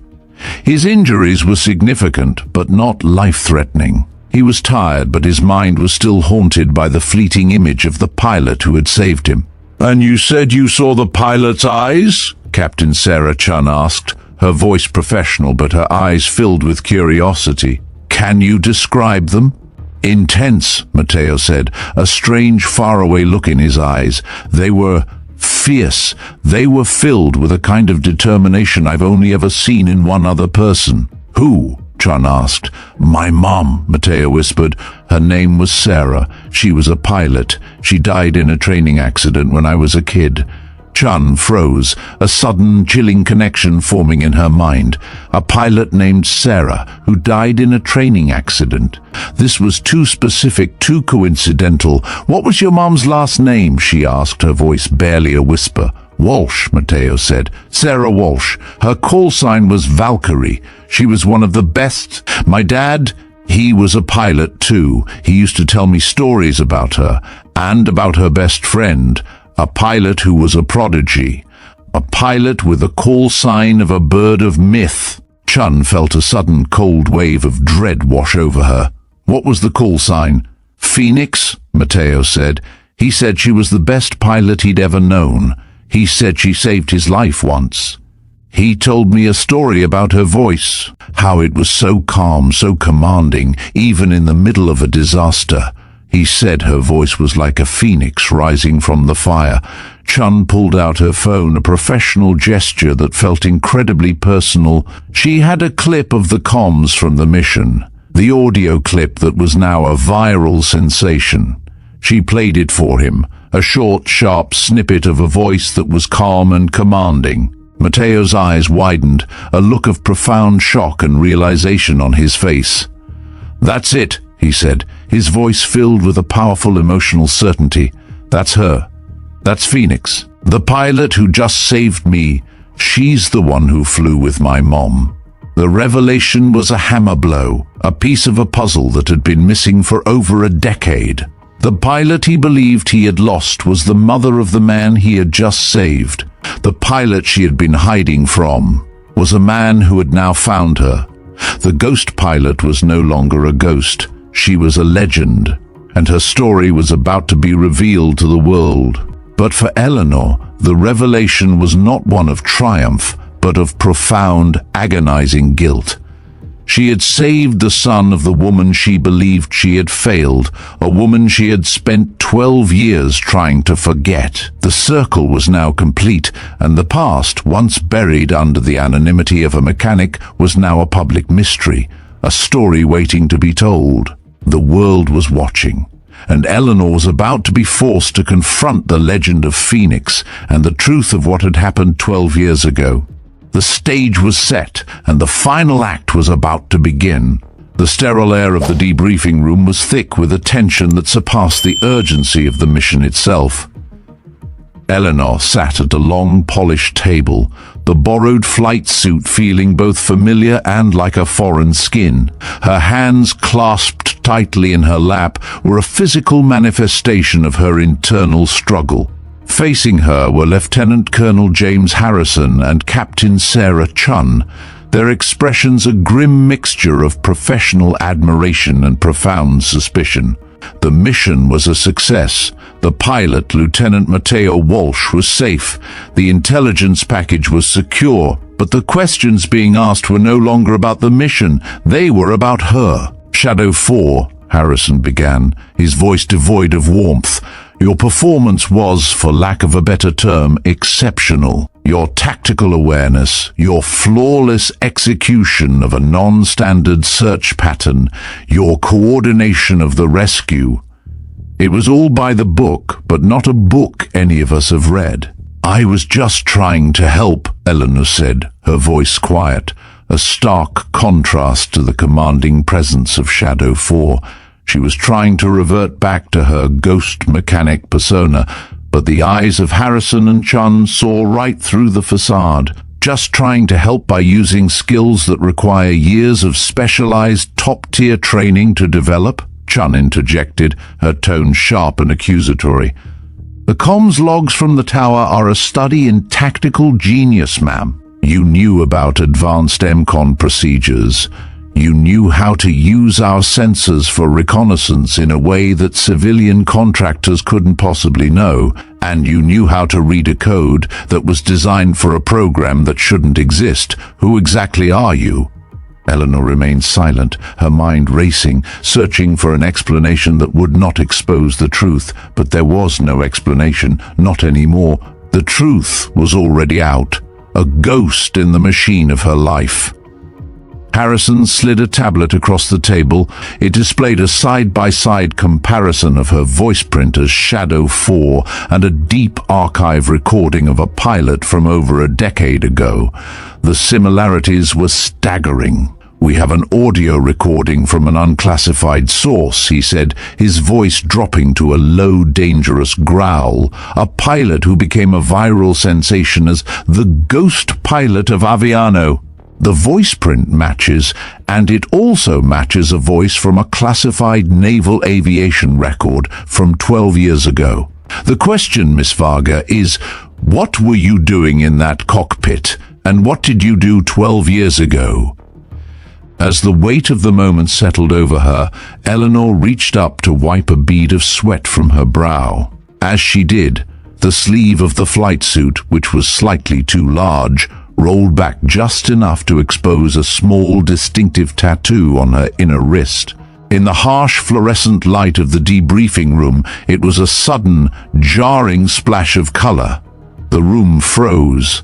His injuries were significant, but not life-threatening. He was tired, but his mind was still haunted by the fleeting image of the pilot who had saved him. "And you said you saw the pilot's eyes?" Captain Sarah Chun asked, her voice professional but her eyes filled with curiosity. "Can you describe them?" "Intense," Matteo said, a strange, faraway look in his eyes. "They were fierce. They were filled with a kind of determination I've only ever seen in one other person." "Who?" Chun asked. "My mom," Matteo whispered. "Her name was Sarah. She was a pilot. She died in a training accident when I was a kid." Chun froze, a sudden, chilling connection forming in her mind. A pilot named Sarah, who died in a training accident. This was too specific, too coincidental. "What was your mom's last name?" she asked, her voice barely a whisper. "Walsh," Matteo said. "Sarah Walsh. Her call sign was Valkyrie. She was one of the best. My dad, he was a pilot too. He used to tell me stories about her, and about her best friend, a pilot who was a prodigy. a pilot with a call sign of a bird of myth. Chun felt a sudden cold wave of dread wash over her. What was the call sign? Phoenix, Matteo said. He said she was the best pilot he'd ever known. He said she saved his life once. He told me a story about her voice, how it was so calm, so commanding, even in the middle of a disaster. He said her voice was like a phoenix rising from the fire. Chun pulled out her phone, a professional gesture that felt incredibly personal. She had a clip of the comms from the mission, the audio clip that was now a viral sensation. She played it for him, a short, sharp snippet of a voice that was calm and commanding. Matteo's eyes widened, a look of profound shock and realization on his face. "That's it," he said, his voice filled with a powerful emotional certainty. "That's her. That's Phoenix, the pilot who just saved me. She's the one who flew with my mom." The revelation was a hammer blow, a piece of a puzzle that had been missing for over a decade. The pilot he believed he had lost was the mother of the man he had just saved. The pilot she had been hiding from was a man who had now found her. The ghost pilot was no longer a ghost. She was a legend, and her story was about to be revealed to the world. But for Elinor, the revelation was not one of triumph, but of profound, agonizing guilt. She had saved the son of the woman she believed she had failed, a woman she had spent 12 years trying to forget. The circle was now complete, and the past, once buried under the anonymity of a mechanic, was now a public mystery, a story waiting to be told. The world was watching, and Elinor was about to be forced to confront the legend of Phoenix and the truth of what had happened 12 years ago. The stage was set, and the final act was about to begin. The sterile air of the debriefing room was thick with a tension that surpassed the urgency of the mission itself. Elinor sat at a long, polished table, the borrowed flight suit feeling both familiar and like a foreign skin. Her hands clasped tightly in her lap were a physical manifestation of her internal struggle. Facing her were Lieutenant Colonel James Harrison and Captain Sarah Chun, their expressions a grim mixture of professional admiration and profound suspicion. The mission was a success. The pilot, Lieutenant Matteo Walsh, was safe. The intelligence package was secure, but the questions being asked were no longer about the mission. They were about her. "Shadow 4, Harrison began, his voice devoid of warmth. "Your performance was, for lack of a better term, exceptional. Your tactical awareness, your flawless execution of a non-standard search pattern, your coordination of the rescue. It was all by the book, but not a book any of us have read." "I was just trying to help," Elinor said, her voice quiet, a stark contrast to the commanding presence of Shadow 4. She was trying to revert back to her ghost mechanic persona, but the eyes of Harrison and Chun saw right through the facade. "Just trying to help by using skills that require years of specialized top-tier training to develop?" Chun interjected, her tone sharp and accusatory. "The comms logs from the tower are a study in tactical genius, ma'am. You knew about advanced MCON procedures. You knew how to use our sensors for reconnaissance in a way that civilian contractors couldn't possibly know, and you knew how to read a code that was designed for a program that shouldn't exist. Who exactly are you?" Elinor remained silent, her mind racing, searching for an explanation that would not expose the truth, but there was no explanation, not anymore. The truth was already out, a ghost in the machine of her life. Harrison slid a tablet across the table. It displayed a side-by-side comparison of her voice print as Shadow 4 and a deep archive recording of a pilot from over a decade ago. The similarities were staggering. "We have an audio recording from an unclassified source," he said, his voice dropping to a low, dangerous growl. "A pilot who became a viral sensation as the ghost pilot of Aviano. The voice print matches, and it also matches a voice from a classified naval aviation record from 12 years ago. The question, Miss Varga, is, What were you doing in that cockpit, and what did you do 12 years ago? As the weight of the moment settled over her, Elinor reached up to wipe a bead of sweat from her brow. As she did, the sleeve of the flight suit, which was slightly too large, rolled back just enough to expose a small, distinctive tattoo on her inner wrist. In the harsh fluorescent light of the debriefing room, it was a sudden, jarring splash of color. The room froze.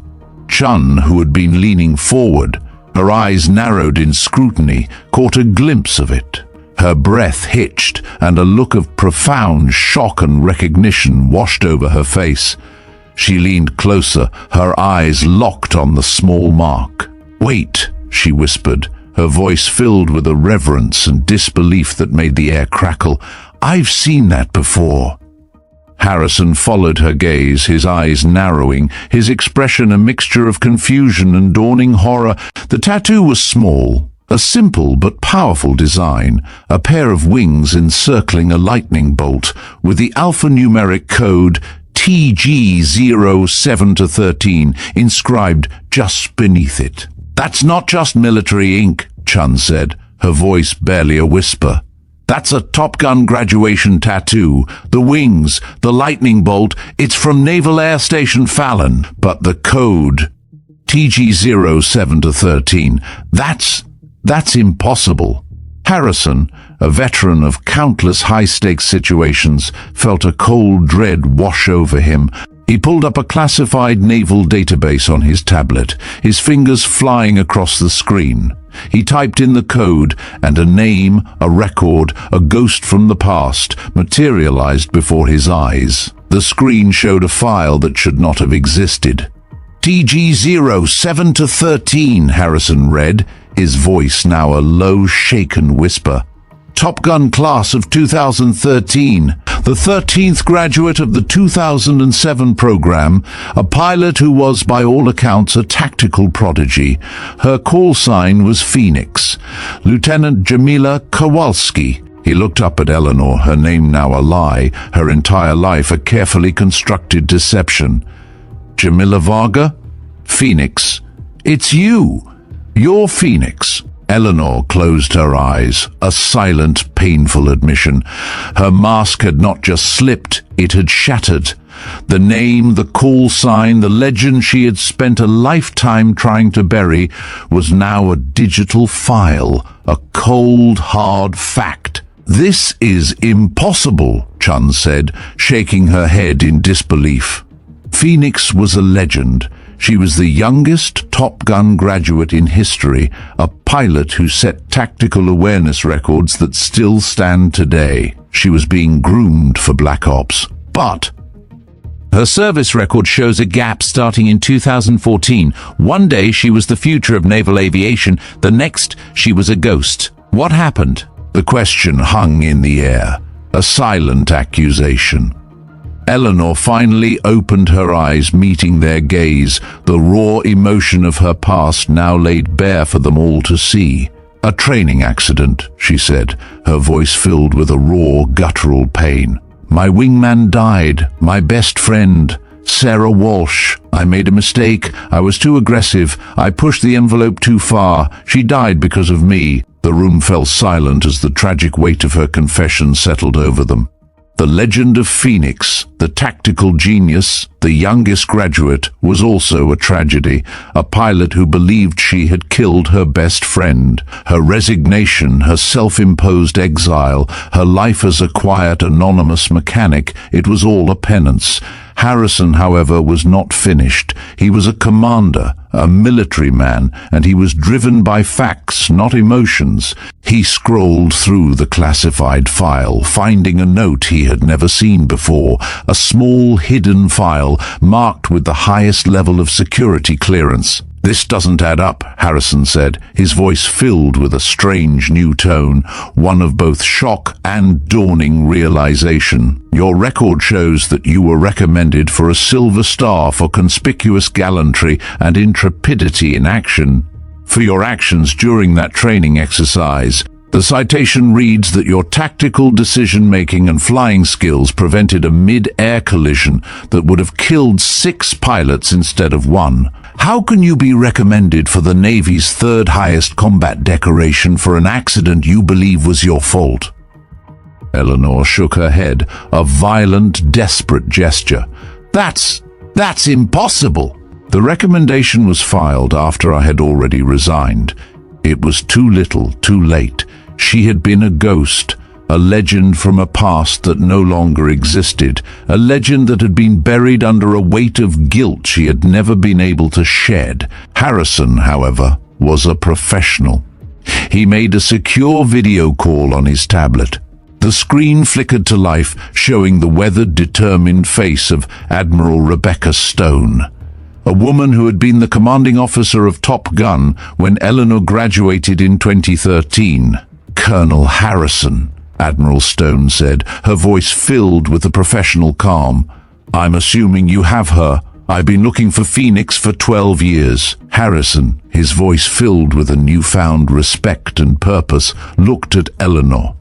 Chun, who had been leaning forward, her eyes narrowed in scrutiny, caught a glimpse of it. Her breath hitched, and a look of profound shock and recognition washed over her face. She leaned closer, her eyes locked on the small mark. "Wait," she whispered, her voice filled with a reverence and disbelief that made the air crackle. "I've seen that before." Harrison followed her gaze, his eyes narrowing, his expression a mixture of confusion and dawning horror. The tattoo was small, a simple but powerful design, a pair of wings encircling a lightning bolt, with the alphanumeric code TG07-13 inscribed just beneath it. "That's not just military ink," Chun said, her voice barely a whisper. "That's a Top Gun graduation tattoo. The wings, the lightning bolt, it's from Naval Air Station Fallon. But the code, TG07-13, that's impossible." Harrison, a veteran of countless high-stakes situations, felt a cold dread wash over him. He pulled up a classified naval database on his tablet, his fingers flying across the screen. He typed in the code, and a name, a record, a ghost from the past materialized before his eyes. The screen showed a file that should not have existed. "TG07-13, Harrison read, his voice now a low, shaken whisper. "Top Gun class of 2013, the 13th graduate of the 2007 program, a pilot who was, by all accounts, a tactical prodigy. Her call sign was Phoenix. Lieutenant Jamila Kowalski." He looked up at Elinor, her name now a lie, her entire life a carefully constructed deception. "Jamila Varga? Phoenix. It's you. You're Phoenix." Elinor closed her eyes, a silent, painful admission. Her mask had not just slipped, it had shattered. The name, the call sign, the legend she had spent a lifetime trying to bury was now a digital file, a cold, hard fact. "This is impossible," Chun said, shaking her head in disbelief. Phoenix was a legend. She was the youngest Top Gun graduate in history, a pilot who set tactical awareness records that still stand today. She was being groomed for Black Ops. But her service record shows a gap starting in 2014. One day she was the future of naval aviation, the next she was a ghost. What happened? The question hung in the air, a silent accusation. Elinor finally opened her eyes, meeting their gaze, the raw emotion of her past now laid bare for them all to see. "A training accident," she said, her voice filled with a raw, guttural pain. "My wingman died, my best friend, Sarah Walsh. I made a mistake. I was too aggressive. I pushed the envelope too far. She died because of me." The room fell silent as the tragic weight of her confession settled over them. The legend of Phoenix, the tactical genius, the youngest graduate, was also a tragedy. A pilot who believed she had killed her best friend. Her resignation, her self-imposed exile, her life as a quiet, anonymous mechanic, it was all a penance. Harrison, however, was not finished. He was a commander, a military man, and he was driven by facts, not emotions. He scrolled through the classified file, finding a note he had never seen before, a small hidden file marked with the highest level of security clearance. "This doesn't add up," Harrison said, his voice filled with a strange new tone, one of both shock and dawning realization. "Your record shows that you were recommended for a Silver Star for conspicuous gallantry and intrepidity in action. For your actions during that training exercise, The citation reads that your tactical decision-making and flying skills prevented a mid-air collision that would have killed 6 pilots instead of 1. How can you be recommended for the Navy's 3rd highest combat decoration for an accident you believe was your fault? Elinor shook her head, a violent, desperate gesture. That's impossible. The recommendation was filed after I had already resigned. It was too little, too late. She had been a ghost, a legend from a past that no longer existed, a legend that had been buried under a weight of guilt she had never been able to shed. Harrison, however, was a professional. He made a secure video call on his tablet. The screen flickered to life, showing the weathered, determined face of Admiral Rebecca Stone, a woman who had been the commanding officer of Top Gun when Elinor graduated in 2013. "Colonel Harrison," Admiral Stone said, her voice filled with a professional calm. "I'm assuming you have her. I've been looking for Phoenix for 12 years. Harrison, his voice filled with a newfound respect and purpose, looked at Elinor.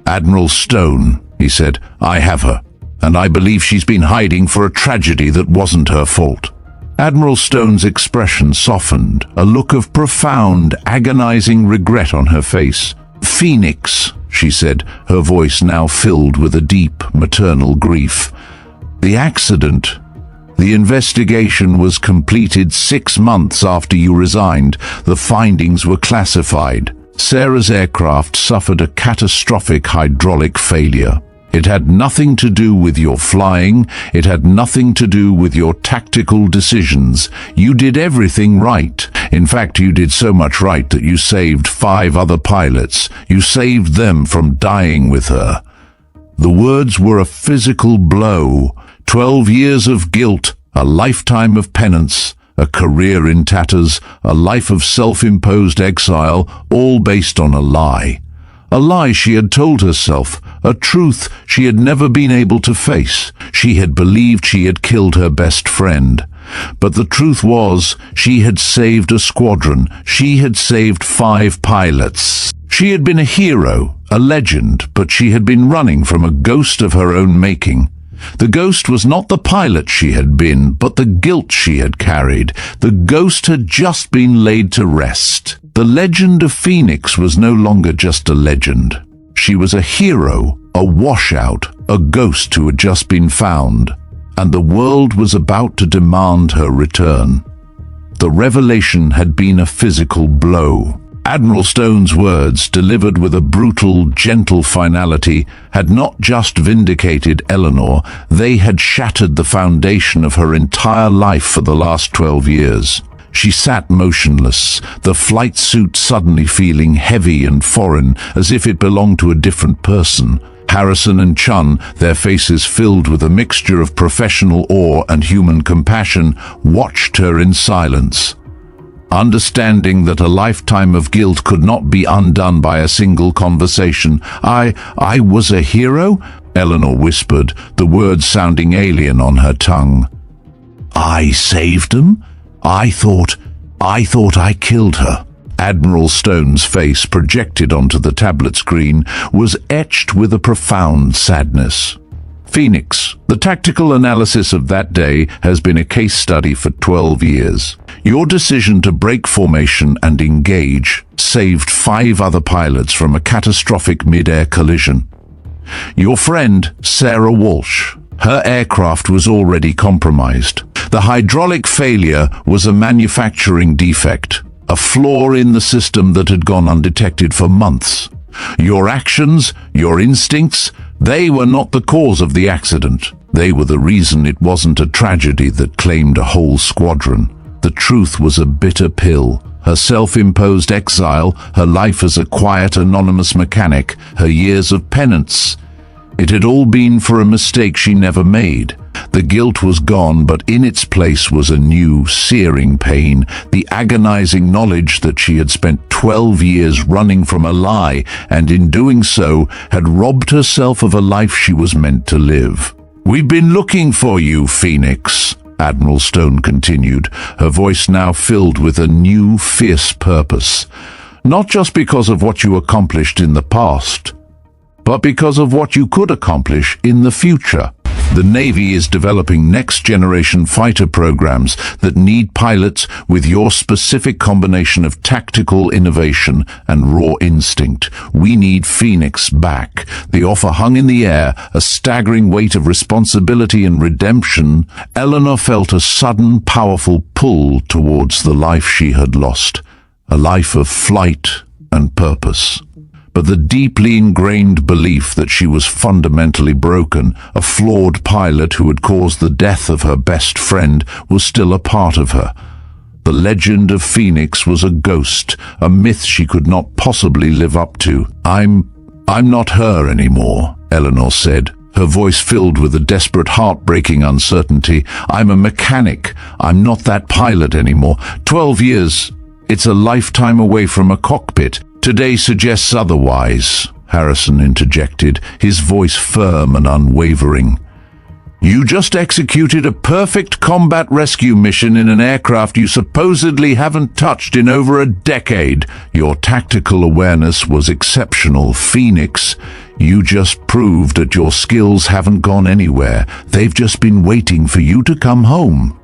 "Admiral Stone," he said, "I have her, and I believe she's been hiding for a tragedy that wasn't her fault." Admiral Stone's expression softened, a look of profound, agonizing regret on her face. "Phoenix," she said, her voice now filled with a deep, maternal grief. "The accident. The investigation was completed 6 months after you resigned. The findings were classified. Sarah's aircraft suffered a catastrophic hydraulic failure. It had nothing to do with your flying. It had nothing to do with your tactical decisions. You did everything right. In fact, you did so much right that you saved 5 other pilots. You saved them from dying with her." The words were a physical blow. 12 years of guilt, a lifetime of penance, a career in tatters, a life of self-imposed exile, all based on a lie. A lie she had told herself, a truth she had never been able to face. She had believed she had killed her best friend. But the truth was, she had saved a squadron. She had saved 5 pilots. She had been a hero, a legend, but she had been running from a ghost of her own making. The ghost was not the pilot she had been, but the guilt she had carried. The ghost had just been laid to rest. The legend of Phoenix was no longer just a legend. She was a hero, a washout, a ghost who had just been found, and the world was about to demand her return. The revelation had been a physical blow. Admiral Stone's words, delivered with a brutal, gentle finality, had not just vindicated Elinor, they had shattered the foundation of her entire life for the last 12 years. She sat motionless, the flight suit suddenly feeling heavy and foreign, as if it belonged to a different person. Harrison and Chun, their faces filled with a mixture of professional awe and human compassion, watched her in silence. Understanding that a lifetime of guilt could not be undone by a single conversation. I was a hero?" Elinor whispered, the words sounding alien on her tongue. "I saved them? I thought I killed her." Admiral Stone's face, projected onto the tablet screen, was etched with a profound sadness. "Phoenix, the tactical analysis of that day has been a case study for 12 years. Your decision to break formation and engage saved 5 other pilots from a catastrophic mid-air collision. Your friend, Sarah Walsh, her aircraft was already compromised. The hydraulic failure was a manufacturing defect, a flaw in the system that had gone undetected for months. Your actions, your instincts, they were not the cause of the accident. They were the reason it wasn't a tragedy that claimed a whole squadron. The truth was a bitter pill. Her self-imposed exile, her life as a quiet, anonymous mechanic, her years of penance. It had all been for a mistake she never made. The guilt was gone, but in its place was a new, searing pain, the agonizing knowledge that she had spent 12 years running from a lie, and in doing so, had robbed herself of a life she was meant to live. "We've been looking for you, Phoenix," Admiral Stone continued, her voice now filled with a new, fierce purpose. not just because of what you accomplished in the past, but because of what you could accomplish in the future. The Navy is developing next-generation fighter programs that need pilots with your specific combination of tactical innovation and raw instinct. We need Phoenix back. The offer hung in the air, a staggering weight of responsibility and redemption. Elinor felt a sudden, powerful pull towards the life she had lost, a life of flight and purpose. But the deeply ingrained belief that she was fundamentally broken, a flawed pilot who had caused the death of her best friend, was still a part of her. The legend of Phoenix was a ghost, a myth she could not possibly live up to. I'm not her anymore, Elinor said, her voice filled with a desperate, heartbreaking uncertainty. I'm a mechanic. I'm not that pilot anymore. 12 years. It's a lifetime away from a cockpit. Today suggests otherwise, Harrison interjected, his voice firm and unwavering. You just executed a perfect combat rescue mission in an aircraft you supposedly haven't touched in over a decade. Your tactical awareness was exceptional, Phoenix. You just proved that your skills haven't gone anywhere. They've just been waiting for you to come home.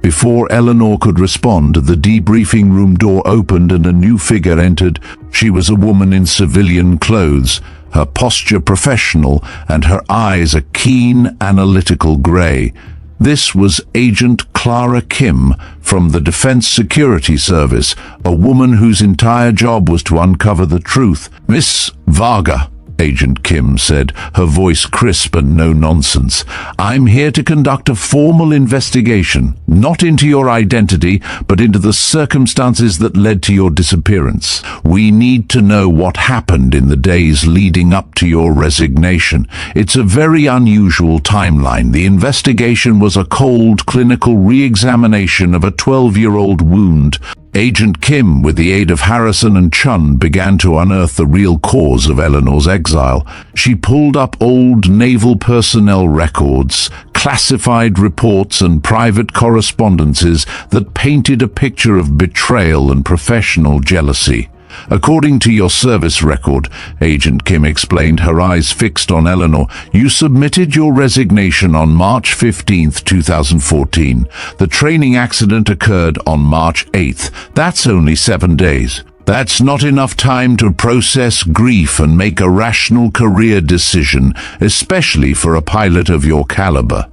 Before Elinor could respond, the debriefing room door opened and a new figure entered. She was a woman in civilian clothes, her posture professional and her eyes a keen, analytical gray. This was Agent Clara Kim from the Defense Security Service, a woman whose entire job was to uncover the truth. Miss Varga, Agent Kim said, her voice crisp and no nonsense. I'm here to conduct a formal investigation, not into your identity, but into the circumstances that led to your disappearance. We need to know what happened in the days leading up to your resignation. It's a very unusual timeline. The investigation was a cold, clinical re-examination of a 12-year-old wound. Agent Kim, with the aid of Harrison and Chun, began to unearth the real cause of Elinor's exile. She pulled up old naval personnel records, classified reports and private correspondences that painted a picture of betrayal and professional jealousy. According to your service record, Agent Kim explained, her eyes fixed on Elinor, you submitted your resignation on March 15, 2014. The training accident occurred on March 8th. That's only 7 days. That's not enough time to process grief and make a rational career decision, especially for a pilot of your caliber.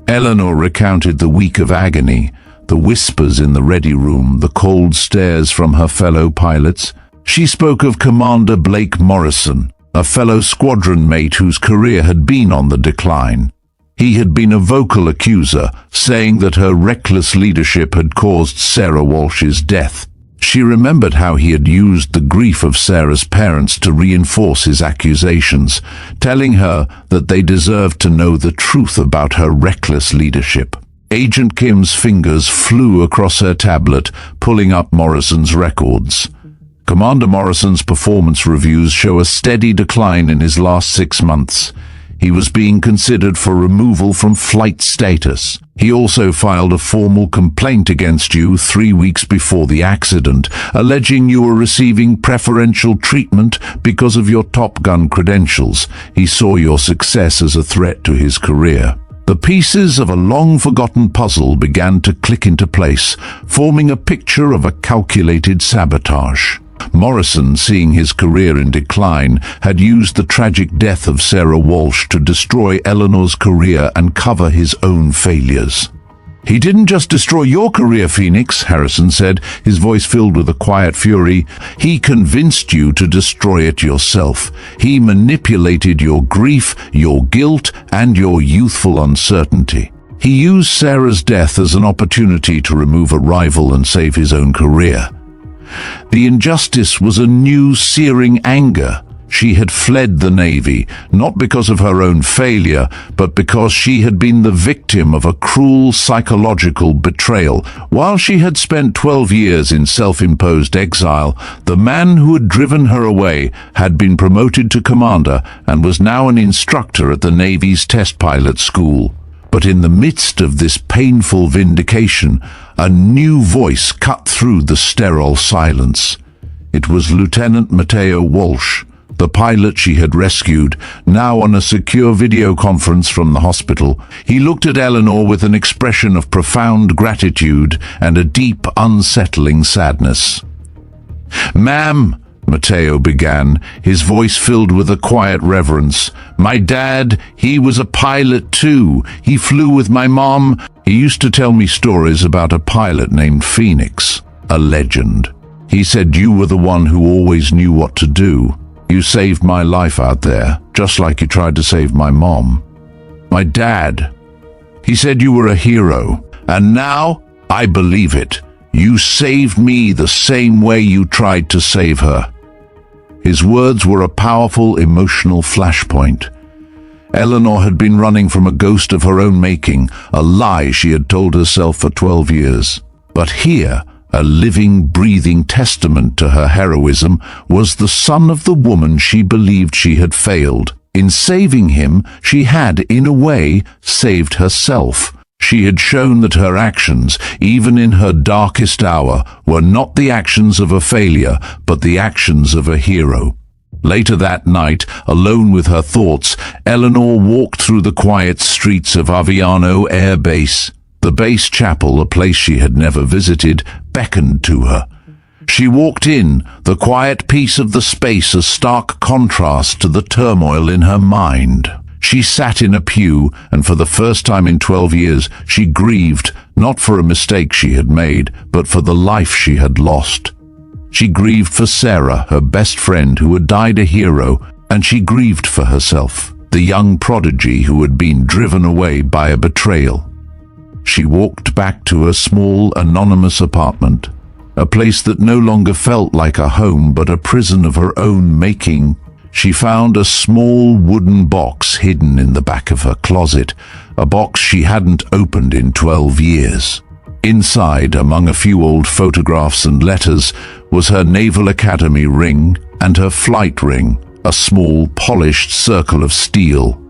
Elinor recounted the week of agony, the whispers in the ready room, the cold stares from her fellow pilots. She spoke of Commander Blake Morrison, a fellow squadron mate whose career had been on the decline. He had been a vocal accuser, saying that her reckless leadership had caused Sarah Walsh's death. She remembered how he had used the grief of Sarah's parents to reinforce his accusations, telling her that they deserved to know the truth about her reckless leadership. Agent Kim's fingers flew across her tablet, pulling up Morrison's records. Commander Morrison's performance reviews show a steady decline in his last 6 months. He was being considered for removal from flight status. He also filed a formal complaint against you 3 weeks before the accident, alleging you were receiving preferential treatment because of your Top Gun credentials. He saw your success as a threat to his career. The pieces of a long-forgotten puzzle began to click into place, forming a picture of a calculated sabotage. Morrison, seeing his career in decline, had used the tragic death of Sarah Walsh to destroy Elinor's career and cover his own failures. He didn't just destroy your career, Phoenix, Harrison said, his voice filled with a quiet fury. He convinced you to destroy it yourself. He manipulated your grief, your guilt, and your youthful uncertainty. He used Sarah's death as an opportunity to remove a rival and save his own career. The injustice was a new, searing anger. She had fled the Navy, not because of her own failure, but because she had been the victim of a cruel psychological betrayal. While she had spent 12 years in self-imposed exile, the man who had driven her away had been promoted to commander and was now an instructor at the Navy's test pilot school. But in the midst of this painful vindication, a new voice cut through the sterile silence. It was Lieutenant Matteo Walsh, the pilot she had rescued, now on a secure video conference from the hospital. He looked at Elinor with an expression of profound gratitude and a deep, unsettling sadness. "Ma'am," Matteo began, his voice filled with a quiet reverence, "my dad, he was a pilot too. He flew with my mom. He used to tell me stories about a pilot named Phoenix, a legend. He said you were the one who always knew what to do. You saved my life out there, just like you tried to save my mom. My dad, he said you were a hero, and now I believe it. You saved me the same way you tried to save her." His words were a powerful emotional flashpoint. Elinor had been running from a ghost of her own making, a lie she had told herself for 12 years. But here, a living, breathing testament to her heroism, was the son of the woman she believed she had failed. In saving him, she had, in a way, saved herself. She had shown that her actions, even in her darkest hour, were not the actions of a failure, but the actions of a hero. Later that night, alone with her thoughts, Elinor walked through the quiet streets of Aviano Air Base. The base chapel, a place she had never visited, beckoned to her. She walked in, the quiet peace of the space a stark contrast to the turmoil in her mind. She sat in a pew, and for the first time in 12 years, she grieved, not for a mistake she had made, but for the life she had lost. She grieved for Sarah, her best friend, who had died a hero, and she grieved for herself, the young prodigy who had been driven away by a betrayal. She walked back to her small, anonymous apartment, a place that no longer felt like a home but a prison of her own making. She found a small wooden box hidden in the back of her closet, a box she hadn't opened in 12 years. Inside, among a few old photographs and letters, was her Naval Academy ring and her flight ring, a small, polished circle of steel.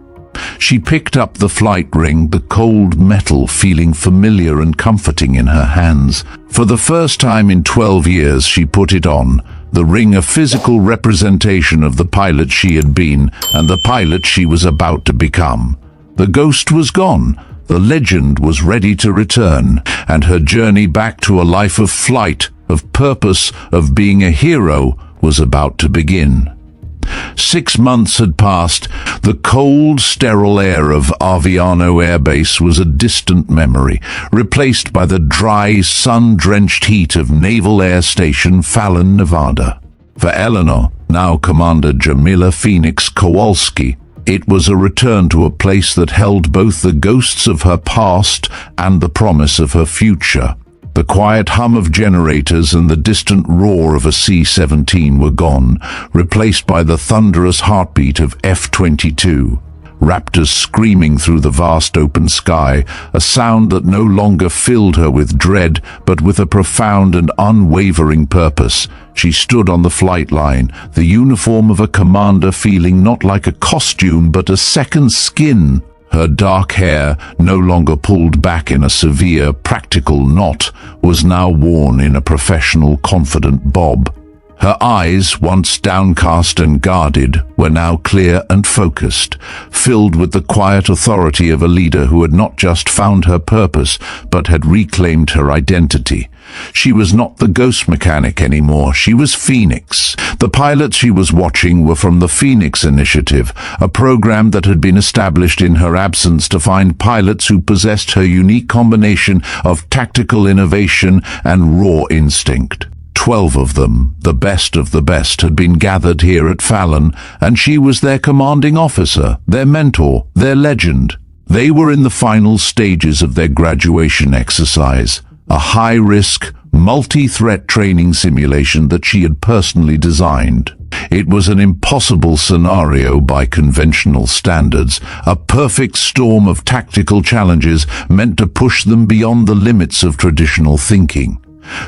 She picked up the flight ring, the cold metal feeling familiar and comforting in her hands. For the first time in 12 years she put it on, the ring a physical representation of the pilot she had been and the pilot she was about to become. The ghost was gone, the legend was ready to return, and her journey back to a life of flight, of purpose, of being a hero was about to begin. 6 months had passed. The cold, sterile air of Aviano Air Base was a distant memory, replaced by the dry, sun-drenched heat of Naval Air Station Fallon, Nevada. For Elinor, now Commander Jamila Phoenix Kowalski, it was a return to a place that held both the ghosts of her past and the promise of her future. The quiet hum of generators and the distant roar of a C-17 were gone, replaced by the thunderous heartbeat of F-22. Raptors screaming through the vast open sky, a sound that no longer filled her with dread, but with a profound and unwavering purpose. She stood on the flight line, the uniform of a commander feeling not like a costume but a second skin. Her dark hair, no longer pulled back in a severe, practical knot, was now worn in a professional, confident bob. Her eyes, once downcast and guarded, were now clear and focused, filled with the quiet authority of a leader who had not just found her purpose, but had reclaimed her identity. She was not the ghost mechanic anymore. She was Phoenix. The pilots she was watching were from the Phoenix Initiative, a program that had been established in her absence to find pilots who possessed her unique combination of tactical innovation and raw instinct. 12 of them, the best of the best, had been gathered here at Fallon, and she was their commanding officer, their mentor, their legend. They were in the final stages of their graduation exercise, a high-risk, multi-threat training simulation that she had personally designed. It was an impossible scenario by conventional standards, a perfect storm of tactical challenges meant to push them beyond the limits of traditional thinking.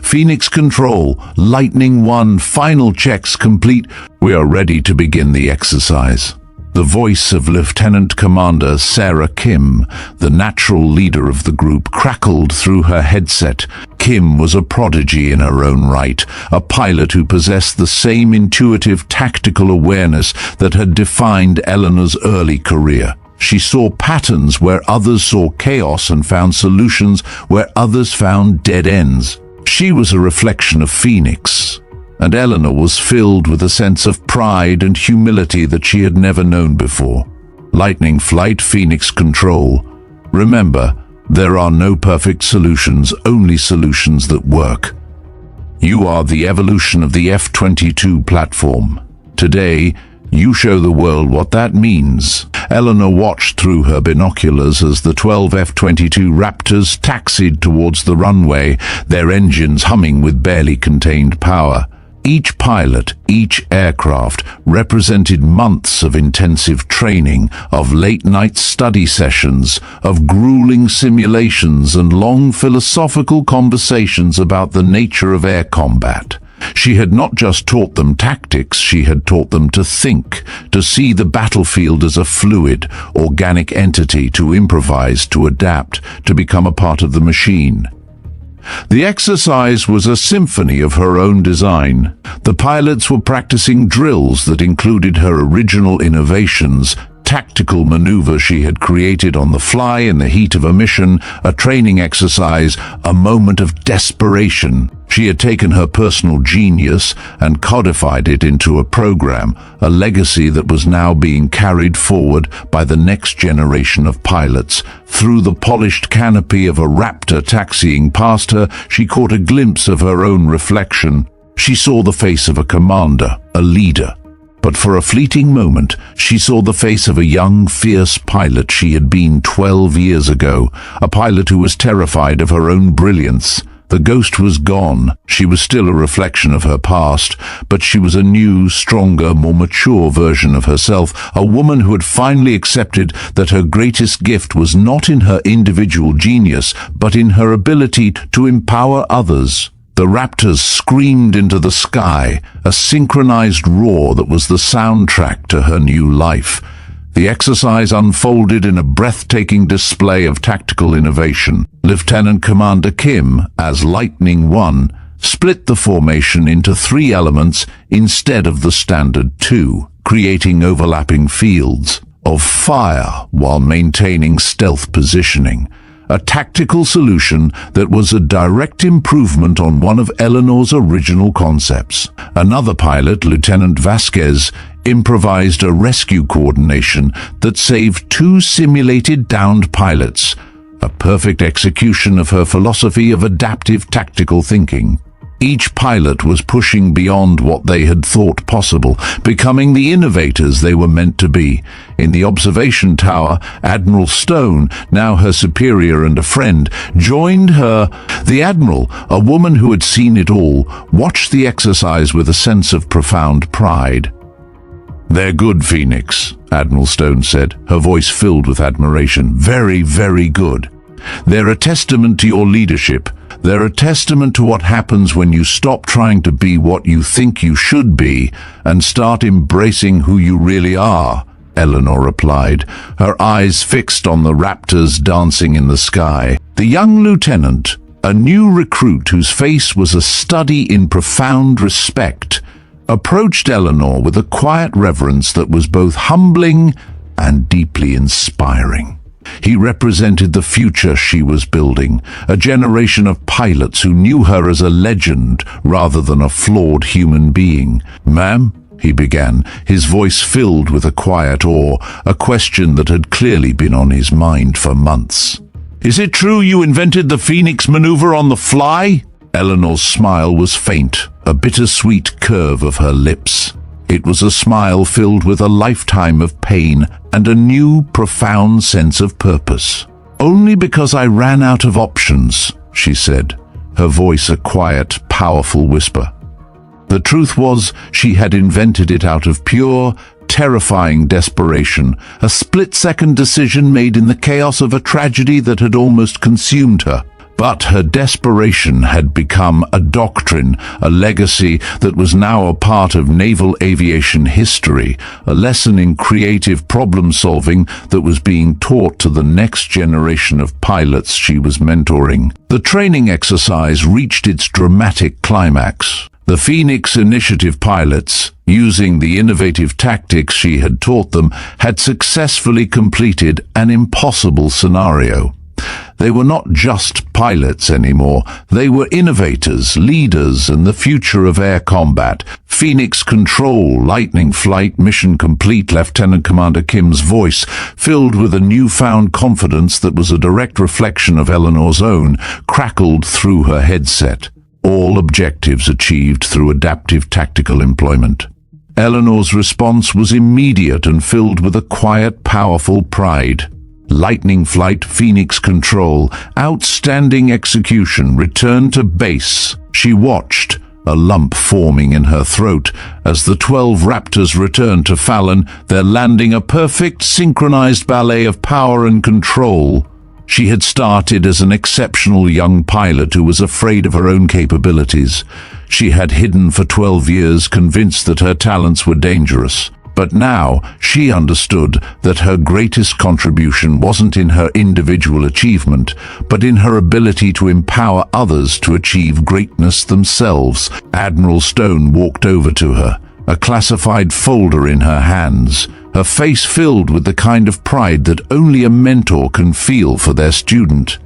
Phoenix Control, Lightning 1, final checks complete. We are ready to begin the exercise. The voice of Lieutenant Commander Sarah Kim, the natural leader of the group, crackled through her headset. Kim was a prodigy in her own right, a pilot who possessed the same intuitive tactical awareness that had defined Elinor's early career. She saw patterns where others saw chaos and found solutions where others found dead ends. She was a reflection of Phoenix, and Elinor was filled with a sense of pride and humility that she had never known before. Lightning Flight, Phoenix Control. Remember, there are no perfect solutions, only solutions that work. You are the evolution of the F-22 platform. Today, you show the world what that means. Elinor watched through her binoculars as the 12 F-22 Raptors taxied towards the runway, their engines humming with barely contained power. Each pilot, each aircraft represented months of intensive training, of late-night study sessions, of grueling simulations and long philosophical conversations about the nature of air combat. She had not just taught them tactics, she had taught them to think, to see the battlefield as a fluid, organic entity, to improvise, to adapt, to become a part of the machine. The exercise was a symphony of her own design. The pilots were practicing drills that included her original innovations, tactical maneuvers she had created on the fly in the heat of a mission, a training exercise, a moment of desperation. She had taken her personal genius and codified it into a program, a legacy that was now being carried forward by the next generation of pilots. Through the polished canopy of a Raptor taxiing past her, she caught a glimpse of her own reflection. She saw the face of a commander, a leader. But for a fleeting moment, she saw the face of a young, fierce pilot she had been 12 years ago, a pilot who was terrified of her own brilliance. The ghost was gone. She was still a reflection of her past, but she was a new, stronger, more mature version of herself, a woman who had finally accepted that her greatest gift was not in her individual genius, but in her ability to empower others. The Raptors screamed into the sky, a synchronized roar that was the soundtrack to her new life. The exercise unfolded in a breathtaking display of tactical innovation. Lieutenant Commander Kim, as Lightning 1, split the formation into 3 elements instead of the standard 2, creating overlapping fields of fire while maintaining stealth positioning. A tactical solution that was a direct improvement on one of Elinor's original concepts. Another pilot, Lieutenant Vasquez, improvised a rescue coordination that saved 2 simulated downed pilots, a perfect execution of her philosophy of adaptive tactical thinking. Each pilot was pushing beyond what they had thought possible, becoming the innovators they were meant to be. In the observation tower, Admiral Stone, now her superior and a friend, joined her. The Admiral, a woman who had seen it all, watched the exercise with a sense of profound pride. "They're good, Phoenix," Admiral Stone said, her voice filled with admiration. "Very, very good. They're a testament to your leadership. They're a testament to what happens when you stop trying to be what you think you should be and start embracing who you really are," Elinor replied, her eyes fixed on the Raptors dancing in the sky. The young lieutenant, a new recruit whose face was a study in profound respect, approached Elinor with a quiet reverence that was both humbling and deeply inspiring. He represented the future she was building, a generation of pilots who knew her as a legend rather than a flawed human being. "Ma'am," he began, his voice filled with a quiet awe, a question that had clearly been on his mind for months. "Is it true you invented the Phoenix maneuver on the fly?" Elinor's smile was faint, a bittersweet curve of her lips. It was a smile filled with a lifetime of pain and a new, profound sense of purpose. "Only because I ran out of options," she said, her voice a quiet, powerful whisper. The truth was, she had invented it out of pure, terrifying desperation, a split-second decision made in the chaos of a tragedy that had almost consumed her. But her desperation had become a doctrine, a legacy that was now a part of naval aviation history, a lesson in creative problem-solving that was being taught to the next generation of pilots she was mentoring. The training exercise reached its dramatic climax. The Phoenix Initiative pilots, using the innovative tactics she had taught them, had successfully completed an impossible scenario. They were not just pilots anymore. They were innovators, leaders, and the future of air combat. Phoenix Control, Lightning Flight, mission complete. Lieutenant Commander Kim's voice, filled with a newfound confidence that was a direct reflection of Elinor's own, crackled through her headset. All objectives achieved through adaptive tactical employment. Elinor's response was immediate and filled with a quiet, powerful pride. Lightning Flight, Phoenix Control, outstanding execution, return to base. She watched, a lump forming in her throat, as the 12 Raptors returned to Fallon, their landing a perfect synchronized ballet of power and control. She had started as an exceptional young pilot who was afraid of her own capabilities. She had hidden for 12 years, convinced that her talents were dangerous. But now she understood that her greatest contribution wasn't in her individual achievement, but in her ability to empower others to achieve greatness themselves. Admiral Stone walked over to her, a classified folder in her hands, her face filled with the kind of pride that only a mentor can feel for their student.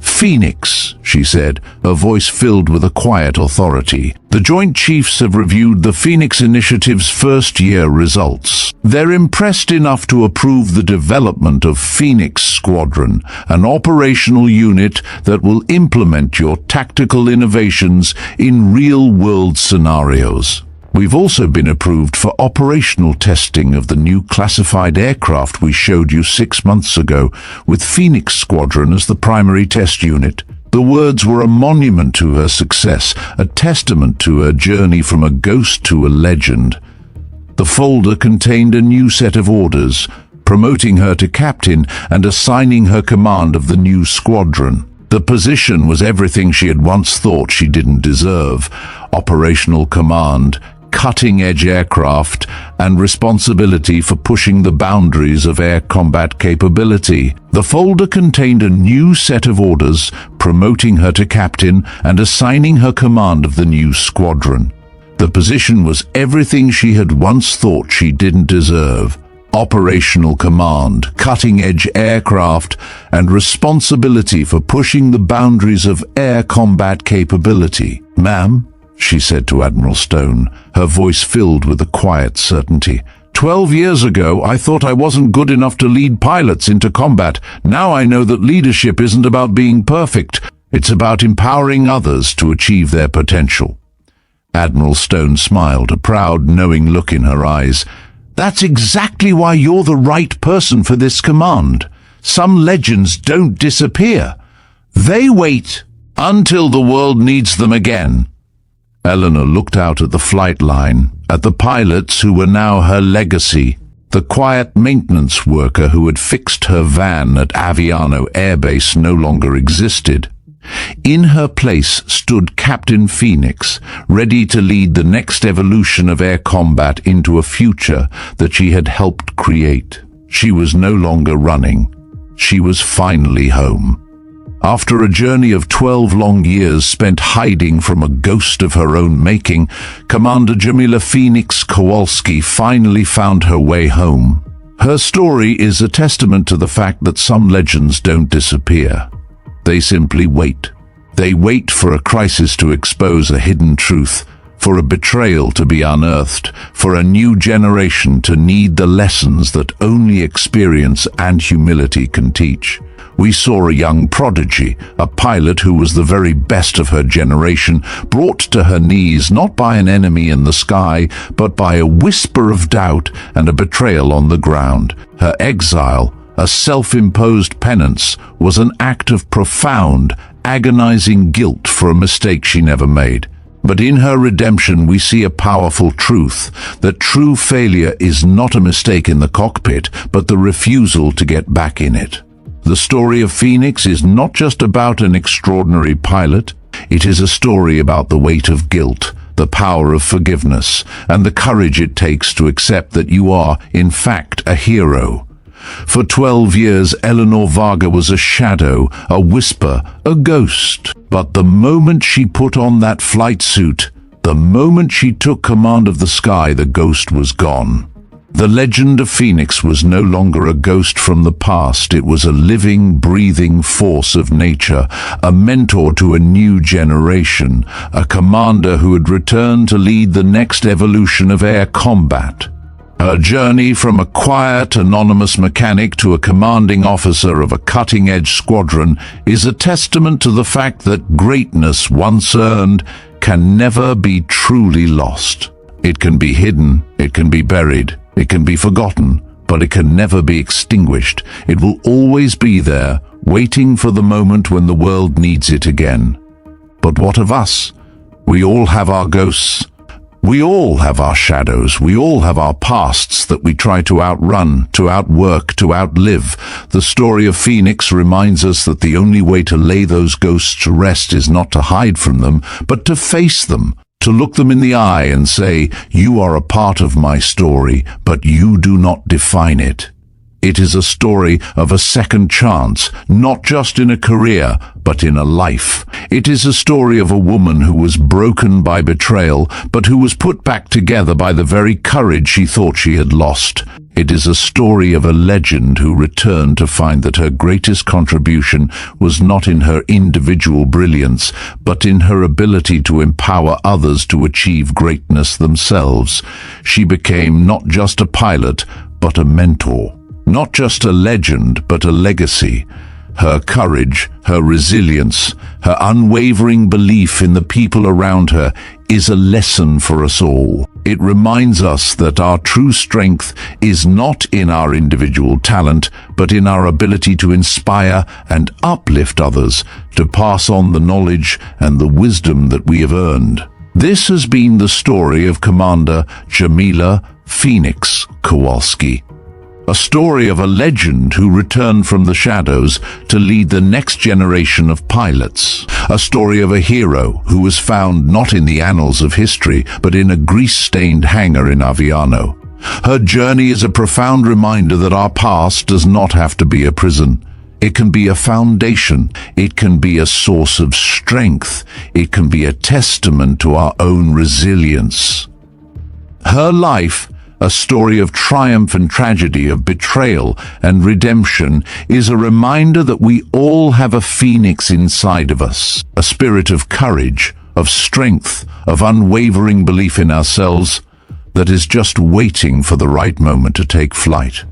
"Phoenix," she said, her voice filled with a quiet authority. "The Joint Chiefs have reviewed the Phoenix Initiative's first-year results. They're impressed enough to approve the development of Phoenix Squadron, an operational unit that will implement your tactical innovations in real-world scenarios. We've also been approved for operational testing of the new classified aircraft we showed you 6 months ago, with Phoenix Squadron as the primary test unit." The words were a monument to her success, a testament to her journey from a ghost to a legend. The folder contained a new set of orders, promoting her to captain and assigning her command of the new squadron. The position was everything she had once thought she didn't deserve: operational command, cutting-edge aircraft, and responsibility for pushing the boundaries of air combat capability. The folder contained a new set of orders, promoting her to captain and assigning her command of the new squadron. The position was everything she had once thought she didn't deserve: operational command, cutting-edge aircraft, and responsibility for pushing the boundaries of air combat capability. "Ma'am," she said to Admiral Stone, her voice filled with a quiet certainty, 12 years ago, I thought I wasn't good enough to lead pilots into combat. Now I know that leadership isn't about being perfect. It's about empowering others to achieve their potential." Admiral Stone smiled, a proud, knowing look in her eyes. "That's exactly why you're the right person for this command. Some legends don't disappear. They wait until the world needs them again." Elinor looked out at the flight line, at the pilots who were now her legacy, the quiet maintenance worker who had fixed her van at Aviano Air Base no longer existed. In her place stood Captain Phoenix, ready to lead the next evolution of air combat into a future that she had helped create. She was no longer running. She was finally home. After a journey of 12 long years spent hiding from a ghost of her own making, Commander Jamila Phoenix Kowalski finally found her way home. Her story is a testament to the fact that some legends don't disappear. They simply wait. They wait for a crisis to expose a hidden truth, for a betrayal to be unearthed, for a new generation to need the lessons that only experience and humility can teach. We saw a young prodigy, a pilot who was the very best of her generation, brought to her knees not by an enemy in the sky, but by a whisper of doubt and a betrayal on the ground. Her exile, a self-imposed penance, was an act of profound, agonizing guilt for a mistake she never made. But in her redemption we see a powerful truth, that true failure is not a mistake in the cockpit, but the refusal to get back in it. The story of Phoenix is not just about an extraordinary pilot. It is a story about the weight of guilt, the power of forgiveness, and the courage it takes to accept that you are, in fact, a hero. For 12 years, Elinor Varga was a shadow, a whisper, a ghost. But the moment she put on that flight suit, the moment she took command of the sky, the ghost was gone. The legend of Phoenix was no longer a ghost from the past. It was a living, breathing force of nature, a mentor to a new generation, a commander who had returned to lead the next evolution of air combat. Her journey from a quiet, anonymous mechanic to a commanding officer of a cutting-edge squadron is a testament to the fact that greatness once earned can never be truly lost. It can be hidden, it can be buried, it can be forgotten, but it can never be extinguished. It will always be there, waiting for the moment when the world needs it again. But what of us? We all have our ghosts. We all have our shadows. We all have our pasts that we try to outrun, to outwork, to outlive. The story of Phoenix reminds us that the only way to lay those ghosts to rest is not to hide from them, but to face them, to look them in the eye and say, "You are a part of my story, but you do not define it." It is a story of a second chance, not just in a career, but in a life. It is a story of a woman who was broken by betrayal, but who was put back together by the very courage she thought she had lost. It is a story of a legend who returned to find that her greatest contribution was not in her individual brilliance, but in her ability to empower others to achieve greatness themselves. She became not just a pilot, but a mentor. Not just a legend, but a legacy. Her courage, her resilience, her unwavering belief in the people around her is a lesson for us all. It reminds us that our true strength is not in our individual talent, but in our ability to inspire and uplift others, to pass on the knowledge and the wisdom that we have earned. This has been the story of Commander Jamila Phoenix Kowalski. A story of a legend who returned from the shadows to lead the next generation of pilots. A story of a hero who was found not in the annals of history, but in a grease-stained hangar in Aviano. Her journey is a profound reminder that our past does not have to be a prison. It can be a foundation. It can be a source of strength. It can be a testament to our own resilience. Her life, a story of triumph and tragedy, of betrayal and redemption, is a reminder that we all have a phoenix inside of us, a spirit of courage, of strength, of unwavering belief in ourselves that is just waiting for the right moment to take flight.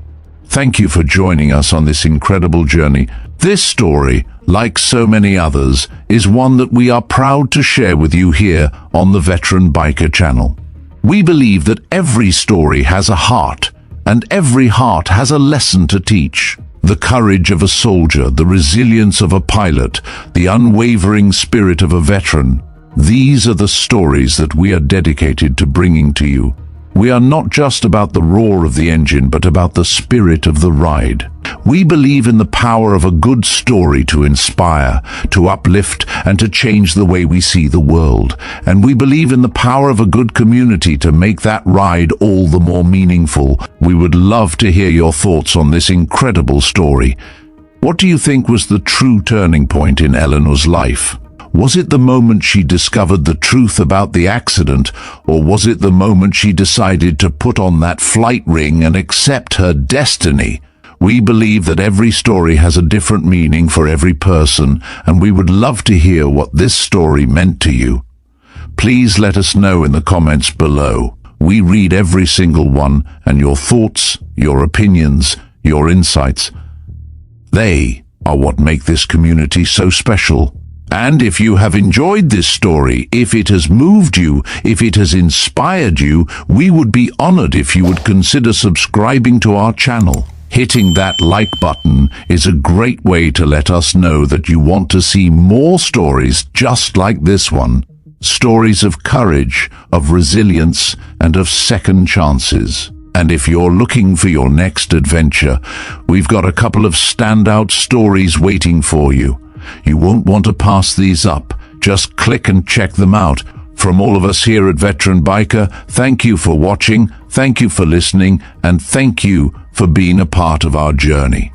Thank you for joining us on this incredible journey. This story, like so many others, is one that we are proud to share with you here on the Veteran Biker channel. We believe that every story has a heart, and every heart has a lesson to teach. The courage of a soldier, the resilience of a pilot, the unwavering spirit of a veteran. These are the stories that we are dedicated to bringing to you. We are not just about the roar of the engine, but about the spirit of the ride. We believe in the power of a good story to inspire, to uplift, and to change the way we see the world. And we believe in the power of a good community to make that ride all the more meaningful. We would love to hear your thoughts on this incredible story. What do you think was the true turning point in Elinor's life? Was it the moment she discovered the truth about the accident, or was it the moment she decided to put on that flight ring and accept her destiny? We believe that every story has a different meaning for every person, and we would love to hear what this story meant to you. Please let us know in the comments below. We read every single one, and your thoughts, your opinions, your insights, they are what make this community so special. And if you have enjoyed this story, if it has moved you, if it has inspired you, we would be honored if you would consider subscribing to our channel. Hitting that like button is a great way to let us know that you want to see more stories just like this one. Stories of courage, of resilience, and of second chances. And if you're looking for your next adventure, we've got a couple of standout stories waiting for you. You won't want to pass these up. Just click and check them out. From all of us here at Veteran Biker, thank you for watching, thank you for listening, and thank you for being a part of our journey.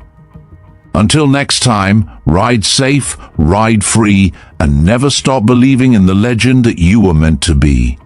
Until next time, ride safe, ride free, and never stop believing in the legend that you were meant to be.